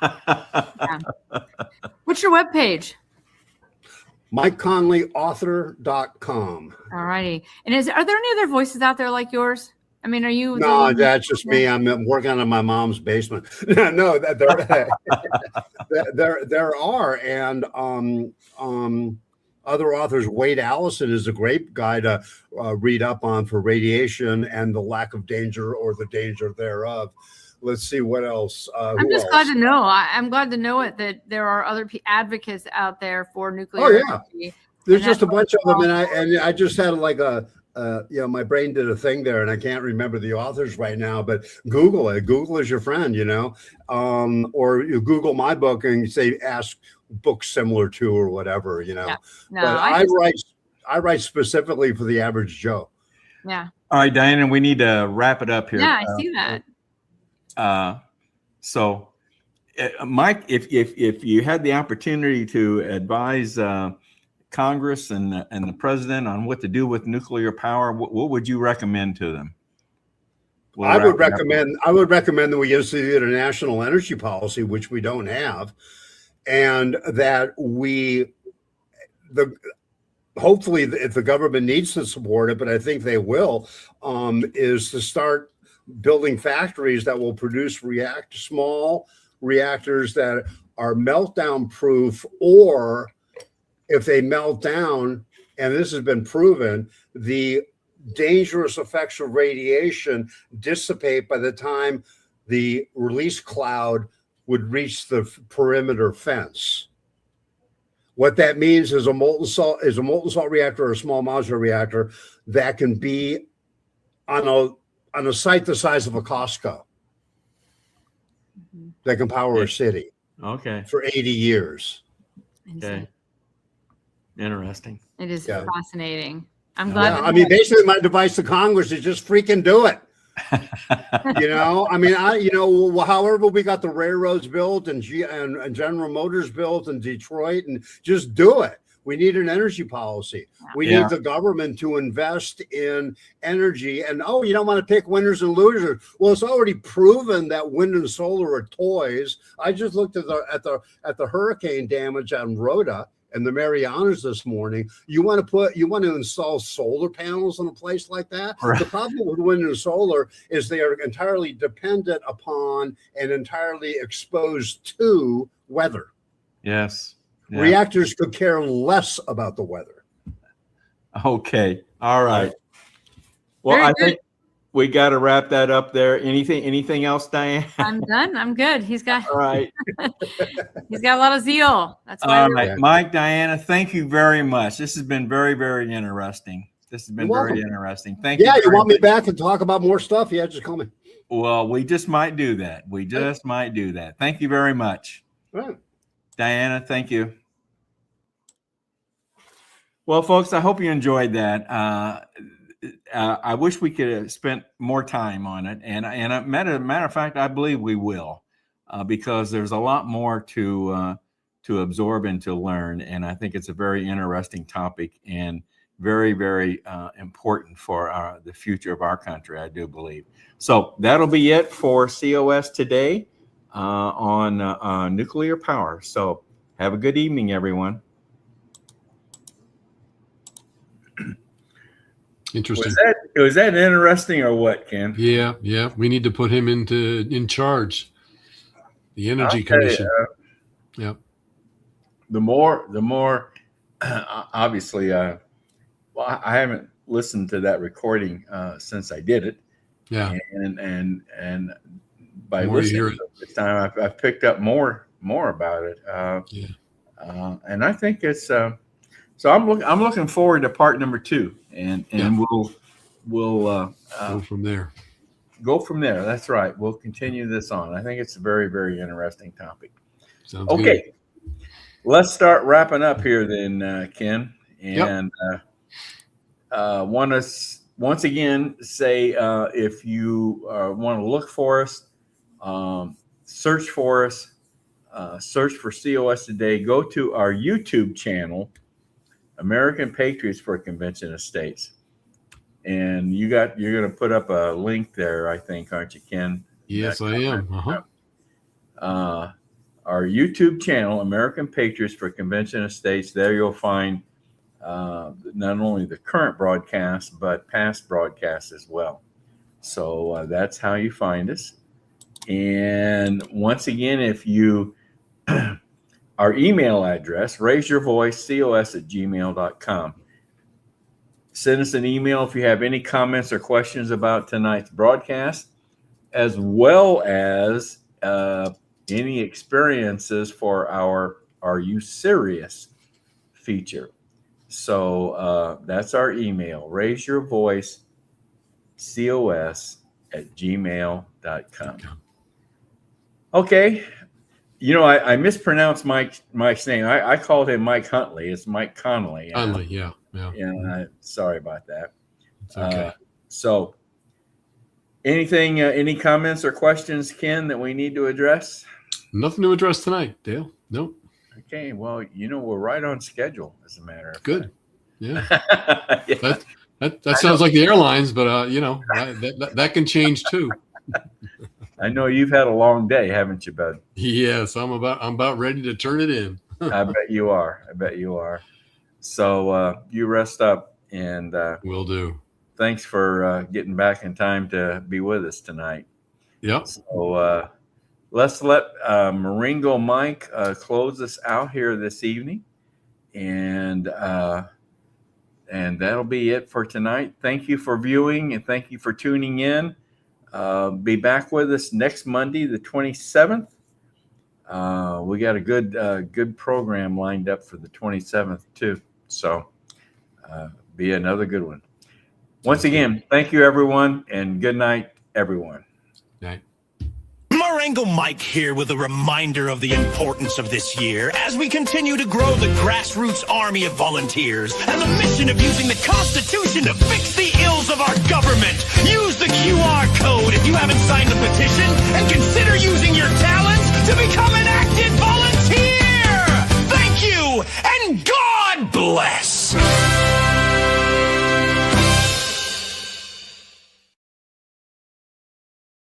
Yeah. What's your webpage? MikeConleyAuthor.com. All righty. And are there any other voices out there like yours? I mean, are you? No, that's just me. I'm working on my mom's basement. No, there are, and other authors. Wade Allison is a great guy to read up on for radiation and the lack of danger or the danger thereof. Let's see what else. I'm just glad to know. I'm glad to know that there are other advocates out there for nuclear. Oh yeah, energy. There's just a bunch of them, and I just had like my brain did a thing there, and I can't remember the authors right now. But Google it. Google is your friend, or you Google my book and you say ask books similar to or whatever, Yeah. No, but I write specifically for the average Joe. Yeah. All right, Diana, we need to wrap it up here. Yeah, I see that. So, Mike, if you had the opportunity to advise Congress and the president on what to do with nuclear power, what would you recommend to them? I would recommend that we institute a national energy policy, which we don't have, and that hopefully, if the government needs to support it, but I think they will, is to start building factories that will produce small reactors that are meltdown proof, or if they melt down, and this has been proven, the dangerous effects of radiation dissipate by the time the release cloud would reach the perimeter fence. What that means is a molten salt reactor or a small modular reactor that can be on a site the size of a Costco that can power a city. Okay. For 80 years. Okay. Interesting. It is fascinating. I'm glad. I mean, basically, my advice to Congress is just freaking do it. However we got the railroads built and General Motors built in Detroit, and just do it. We need an energy policy. We need the government to invest in energy. And you don't want to pick winners and losers. Well, it's already proven that wind and solar are toys. I just looked at the hurricane damage on Rhoda and the Marianas this morning. You want to install solar panels in a place like that? Right. The problem with wind and solar is they are entirely dependent upon and entirely exposed to weather. Yes. Yeah. Reactors could care less about the weather. Okay. All right. Well, I think we got to wrap that up there. Anything else, Diane? I'm done. I'm good. He's got all right. He's got a lot of zeal. That's why. All right, Mike, Diana, thank you very much. This has been very, very interesting. This has been very interesting. Thank you. Yeah, you want me back and talk about more stuff? Yeah, just call me. Well, we just might do that. Thank you very much. All right. Diana, thank you. Well, folks, I hope you enjoyed that. I wish we could have spent more time on it. And matter of fact, I believe we will, because there's a lot more to absorb and to learn. And I think it's a very interesting topic and very, very important for the future of our country, I do believe. So that'll be it for COS today on nuclear power. So have a good evening, everyone. Interesting. Was that interesting or what, Ken? Yeah. We need to put him in charge. The Energy Commission. Yeah. The more. Obviously, well, I haven't listened to that recording since I did it. Yeah. And by More you hear listening to it this time, I've picked up more about it. And I think it's so. I'm looking forward to part number 2, and we'll go from there. Go from there. That's right. We'll continue this on. I think it's a very, very interesting topic. Sounds okay. good. Let's start wrapping up here then, Ken. And want to once again say if you want to look for us, search for us, search for COS Today, go to our YouTube channel, American Patriots for Convention of States. And you're going to put up a link there, I think, aren't you, Ken? Yes, I am. Our YouTube channel, American Patriots for Convention of States. There you'll find not only the current broadcast, but past broadcasts as well. So that's how you find us. And once again, if you, our email address, raiseyourvoicecos@gmail.com. Send us an email if you have any comments or questions about tonight's broadcast, as well as any experiences for our Are You Serious feature. So that's our email, raiseyourvoicecos@gmail.com. Okay. You know, I mispronounced Mike's name. I called him Mike Huntley. It's Mike Connolly. Huntley, yeah. Sorry about that. It's okay. So anything, any comments or questions, Ken, that we need to address? Nothing to address tonight, Dale. Nope. Okay. Well, we're right on schedule, as a matter of Good. fact. Yeah. Yeah. That sounds like the airlines, but that can change too. I know you've had a long day, haven't you, bud? Yes, I'm about ready to turn it in. I bet you are. So you rest up, and Will do. Thanks for getting back in time to be with us tonight. Yep. So let's let Marengo Mike close us out here this evening, and that'll be it for tonight. Thank you for viewing, and thank you for tuning in. Be back with us next Monday, the 27th. We got a good program lined up for the 27th too. So be another good one. Once again, thank you, everyone, and good night, everyone. Night. Marengo Mike here with a reminder of the importance of this year as we continue to grow the grassroots army of volunteers and the mission of using the Constitution to fix the ills of our government. Use the QR code if you haven't signed the petition, and consider using your talents to become an active volunteer. Thank you, and God bless.